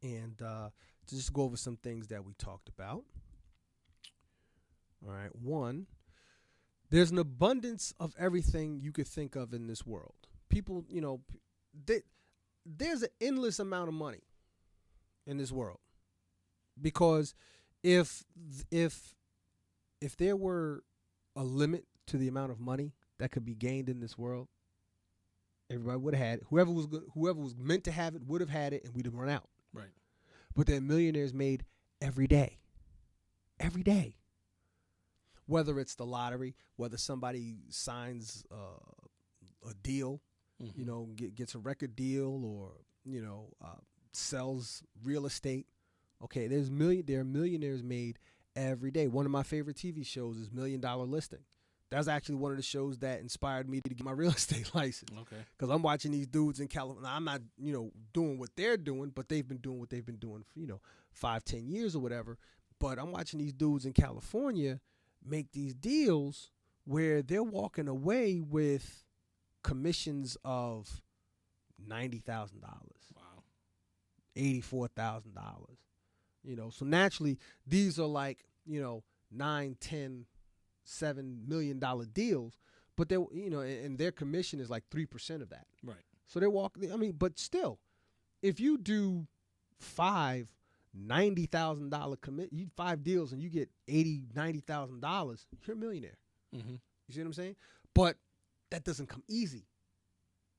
and to just go over some things that we talked about. All right. One, there's an abundance of everything you could think of in this world. People, there's an endless amount of money in this world, because if if there were a limit to the amount of money that could be gained in this world, everybody would have had it. Whoever was meant to have it would have had it, and we'd have run out. Right. But there are millionaires made every day. Every day. Whether it's the lottery, whether somebody signs a deal, gets a record deal, or sells real estate. Okay, there are millionaires made every day. One of my favorite TV shows is $1 Million Listing. That's actually one of the shows that inspired me to get my real estate license. Okay. Because I'm watching these dudes in California. I'm not, doing what they're doing, but they've been doing what they've been doing for, 5-10 years or whatever. But I'm watching these dudes in California make these deals where they're walking away with commissions of $90,000. Wow. $84,000. So naturally, these are like, 9, 10, $7 million deals, but they, and their commission is like 3% of that. Right. So they walk. But still, if you do 5 $90,000 commit, 5 deals and you get $90,000, you're a millionaire. Mm-hmm. You see what I'm saying? But that doesn't come easy.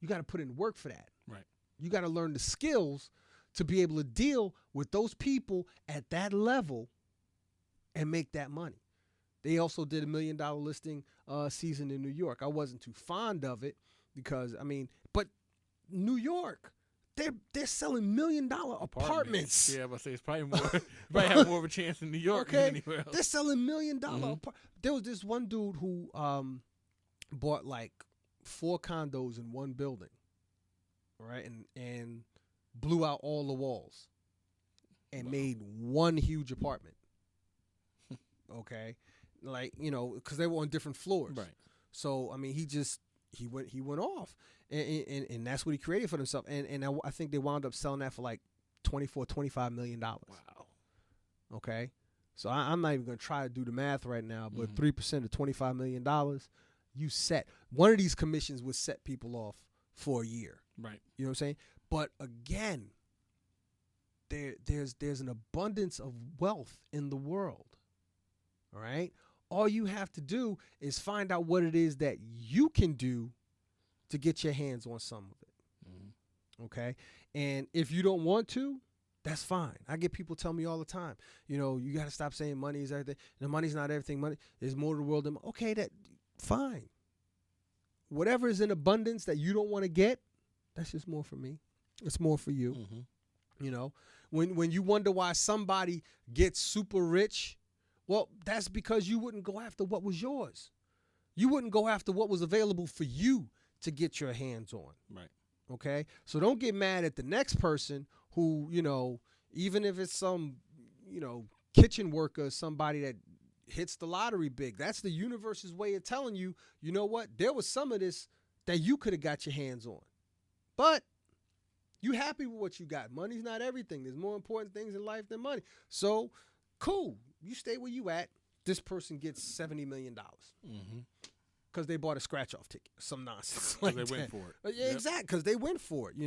You got to put in work for that. Right. You got to learn the skills to be able to deal with those people at that level and make that money. They also did $1 Million Listing season in New York. I wasn't too fond of it because, but New York, they're selling $1 million apartments. Yeah, but say it's probably more. Probably have more of a chance in New York than anywhere else. They're selling $1 million apartments. There was this one dude who bought like 4 condos in one building, right, and blew out all the walls and made one huge apartment. Okay, like because they were on different floors. Right. So he went off, and that's what he created for himself. And I think they wound up selling that for like $25 million. Wow. Okay, so I'm not even gonna try to do the math right now, but 3% of $25 million, you set one of these commissions would set people off for a year. Right. You know what I'm saying? But again, there's an abundance of wealth in the world. All right? All you have to do is find out what it is that you can do to get your hands on some of it. Mm-hmm. Okay? And if you don't want to, that's fine. I get people tell me all the time, you got to stop saying money is everything. And money's not everything. Money is more to the world than okay, fine. Whatever is in abundance that you don't want to get, that's just more for me. It's more for you. Mm-hmm. When you wonder why somebody gets super rich, well, that's because you wouldn't go after what was yours. You wouldn't go after what was available for you to get your hands on. Right. Okay? So don't get mad at the next person who, even if it's some, kitchen worker, somebody that hits the lottery big. That's the universe's way of telling you, you know what? There was some of this that you could have got your hands on. But you happy with what you got. Money's not everything. There's more important things in life than money. So, cool. You stay where you at. This person gets $70 million. Because they bought a scratch-off ticket. Some nonsense like that. They went for it. Yeah, exactly. Because they went for it,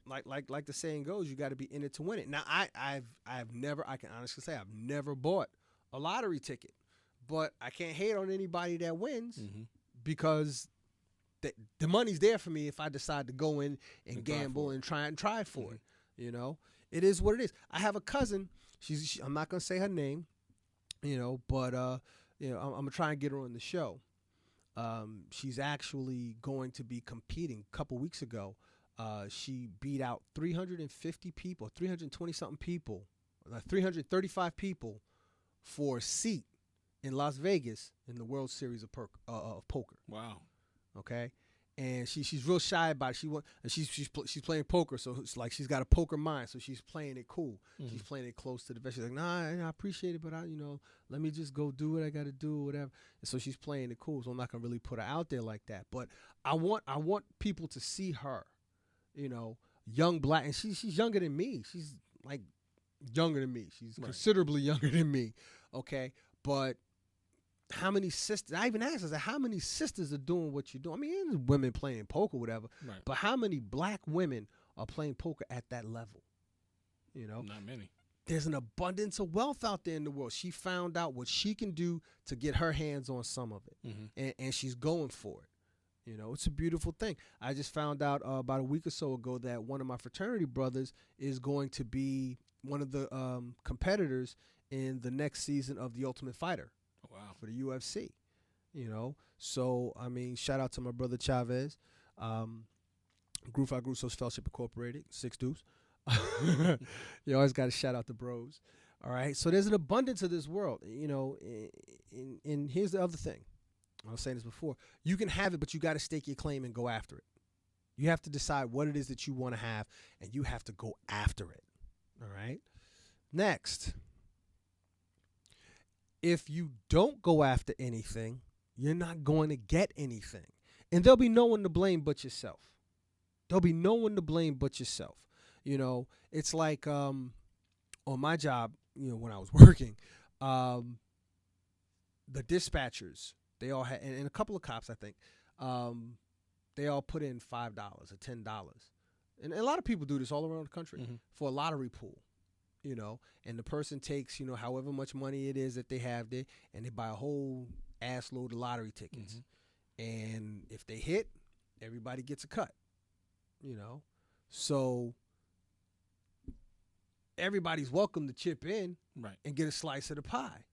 Like the saying goes, you got to be in it to win it. Now, I've never, I can honestly say, I've never bought a lottery ticket. But I can't hate on anybody that wins because the money's there for me if I decide to go in and gamble and try for it. It is what it is. I have a cousin. I'm not gonna say her name, but I'm gonna try and get her on the show. She's actually going to be competing. A couple weeks ago, she beat out 350 people, 320 something people, 335 people for a seat in Las Vegas in the World Series of poker. Wow. Okay, and she's real shy about it. She's playing poker, so it's like she's got a poker mind, so she's playing it cool. She's playing it close to the vest. She's like, nah, I appreciate it, but let me just go do what I got to do, or whatever. And so she's playing it cool. So I'm not gonna really put her out there like that. But I want people to see her, young black, and she's younger than me. She's like younger than me. She's considerably younger than me. Okay, but how many sisters? I even asked her, how many sisters are doing what you're doing? I mean, there's women playing poker, whatever. Right. But how many black women are playing poker at that level? Not many. there's an abundance of wealth out there in the world. She found out what she can do to get her hands on some of it, and she's going for it. You know, it's a beautiful thing. I just found out about a week or so ago that one of my fraternity brothers is going to be one of the competitors in the next season of The Ultimate Fighter. Wow. For the UFC. You know, so, I mean, shout out to my brother Chavez. Group Five Grusos Fellowship Incorporated, 6 dudes. You always got to shout out the bros. All right, so there's an abundance of this world, you know, and here's the other thing. I was saying this before. You can have it, but you got to stake your claim and go after it. You have to decide what it is that you want to have, and you have to go after it. All right? Next, if you don't go after anything, you're not going to get anything. And there'll be no one to blame but yourself. There'll be no one to blame but yourself. You know, it's like on my job, you know, when I was working, the dispatchers, they all had, and a couple of cops, I think, they all put in $5 or $10. And a lot of people do this all around the country for a lottery pool, you know, and the person takes, you know, however much money it is that they have there, and they buy a whole ass load of lottery tickets. And if they hit, everybody gets a cut, you know. So everybody's welcome to chip in and get a slice of the pie.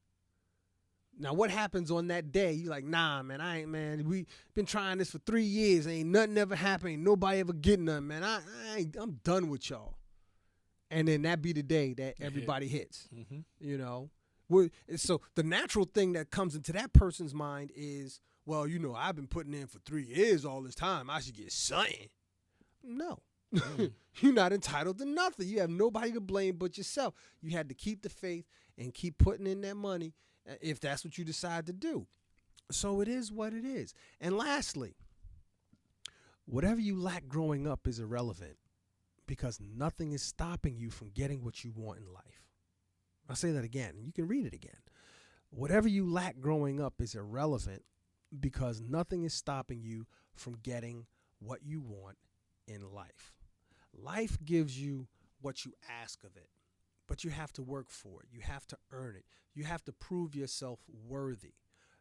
Now, what happens on that day? You're like, nah, man, I ain't, man. We been trying this for 3 years. Ain't nothing ever happened. Ain't nobody ever getting nothing, man. I'm done with y'all. And then that be the day that everybody hits, you know. So the natural thing that comes into that person's mind is, well, you know, I've been putting in for 3 years all this time. I should get something. No. You're not entitled to nothing. You have nobody to blame but yourself. You had to keep the faith and keep putting in that money if that's what you decide to do. So it is what it is. And lastly, whatever you lack growing up is irrelevant because nothing is stopping you from getting what you want in life. I'll say that again, and you can read it again. Whatever you lack growing up is irrelevant because nothing is stopping you from getting what you want in life. Life gives you what you ask of it, but you have to work for it. You have to earn it. You have to prove yourself worthy.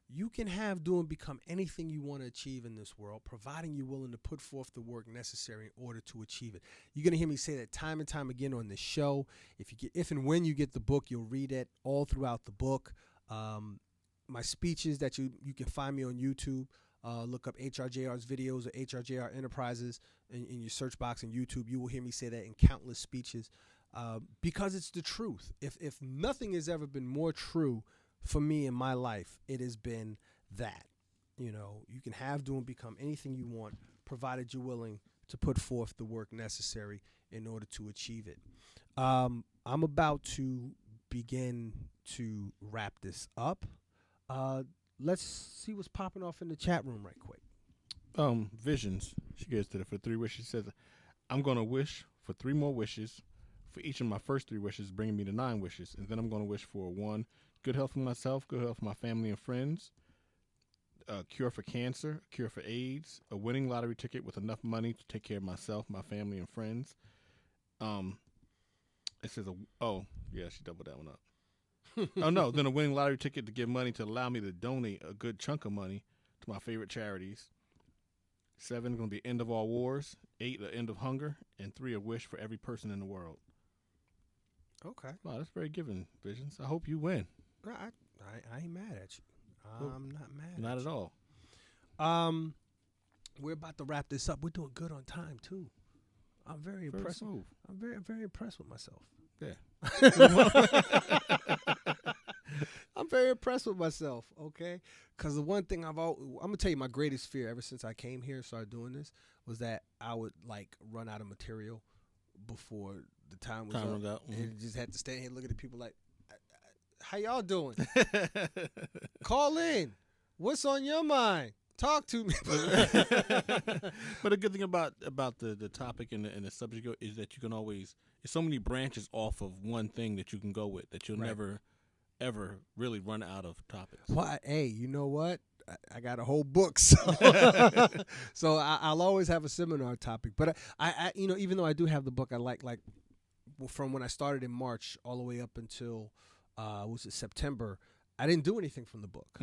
You can have, do, and become anything you want to achieve in this world, providing you're willing to put forth the work necessary in order to achieve it. You're going to hear me say that time and time again on this show. If and when you get the book, you'll read it all throughout the book. My speeches that you can find me on YouTube. Look up HRJR's videos or HRJR Enterprises in your search box on YouTube. You will hear me say that in countless speeches because it's the truth. If nothing has ever been more true for me in my life, it has been that. You know, you can have, do, and become anything you want, provided you're willing to put forth the work necessary in order to achieve it. I'm about to begin to wrap this up. Let's see what's popping off in the chat room right quick. Visions. She gets to it for 3 wishes. She says, I'm going to wish for 3 more wishes for each of my first 3 wishes, bringing me to 9 wishes. And then I'm going to wish for 1, good health for myself, good health for my family and friends, a cure for cancer, a cure for AIDS, a winning lottery ticket with enough money to take care of myself, my family, and friends. It says, she doubled that one up. Then a winning lottery ticket to give money to allow me to donate a good chunk of money to my favorite charities. 7, going to be end of all wars. 8, the end of hunger. And 3, a wish for every person in the world. Okay. Wow, that's very giving, Visions. I hope you win. I ain't mad at you. I'm not mad. Not at all. We're about to wrap this up. We're doing good on time too. I'm very impressed. Smooth. I'm very impressed with myself. Yeah. I'm very impressed with myself, okay? Because the one thing I'm going to tell you my greatest fear ever since I came here and started doing this was that I would, like, run out of material before the time was up. And just had to stand here and look at the people like, how y'all doing? Call in. What's on your mind? Talk to me. But the good thing about the topic and the subject is that you can always, there's so many branches off of one thing that you can go with that you'll never ever really run out of topics. Well, hey, you know what? I got a whole book, so, so I'll always have a seminar topic. But I even though I do have the book, I like from when I started in March all the way up until was it September, I didn't do anything from the book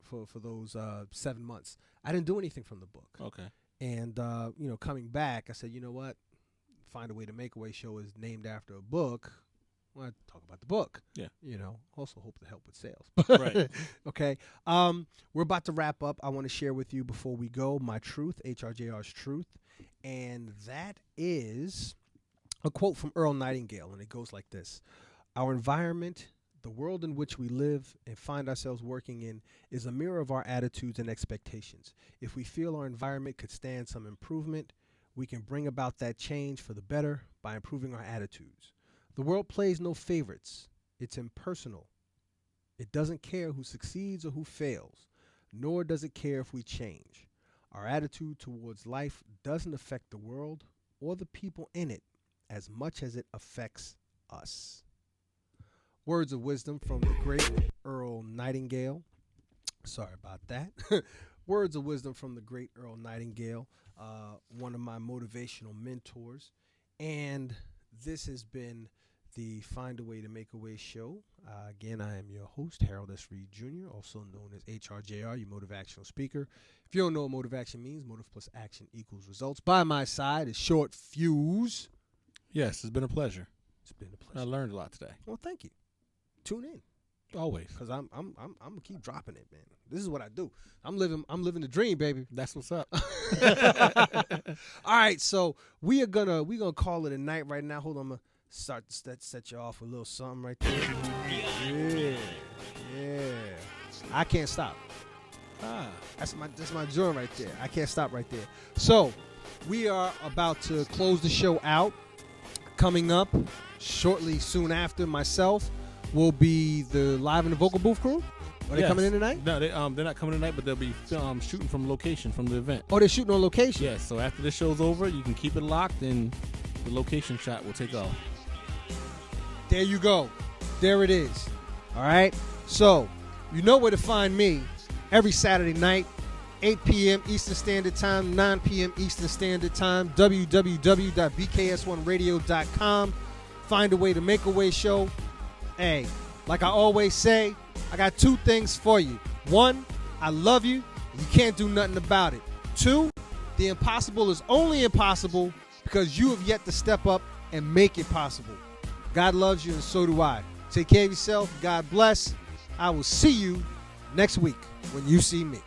for those 7 months. I didn't do anything from the book. Okay. And coming back, I said, you know what? Find a Way to Make a Way show is named after a book. I want to talk about the book. Yeah. Also hope to help with sales. Right. Okay. We're about to wrap up. I want to share with you before we go my truth, HRJR's truth. And that is a quote from Earl Nightingale. And it goes like this. Our environment, the world in which we live and find ourselves working in, is a mirror of our attitudes and expectations. If we feel our environment could stand some improvement, we can bring about that change for the better by improving our attitudes. The world plays no favorites. It's impersonal. It doesn't care who succeeds or who fails, nor does it care if we change. Our attitude towards life doesn't affect the world or the people in it as much as it affects us. Words of wisdom from the great Earl Nightingale. Sorry about that. Words of wisdom from the great Earl Nightingale, one of my motivational mentors. And this has been the Find a Way to Make a Way show. Again, I am your host, Harold S. Reed Jr., also known as HRJR, your motivational speaker. If you don't know what motivation means, motive plus action equals results. By my side is Short Fuse. Yes, it's been a pleasure. It's been a I pleasure. learned a lot today. Well, thank you. Tune in. Always. Because I'm gonna keep dropping it, man. This is what I do. I'm living the dream, baby. That's what's up. All right, so we gonna call it a night right now. Hold on, I'm gonna start to set you off with a little something right there. Yeah. I can't stop. That's my joint right there. I can't stop right there. So we are about to close the show out. Coming up shortly, soon after, myself will be the Live in the Vocal Booth crew. Are they coming in tonight? No, they're not coming tonight, but they'll be shooting from location from the event. Oh, they're shooting on location? Yes, so after this show's over, you can keep it locked and the location shot will take off. There you go. There it is. All right? So, you know where to find me every Saturday night, 8 p.m. Eastern Standard Time, 9 p.m. Eastern Standard Time, www.BKS1radio.com. Find a Way to Make a Way show. Hey, like I always say, I got two things for you. One, I love you. You can't do nothing about it. Two, the impossible is only impossible because you have yet to step up and make it possible. God loves you and so do I. Take care of yourself. God bless. I will see you next week when you see me.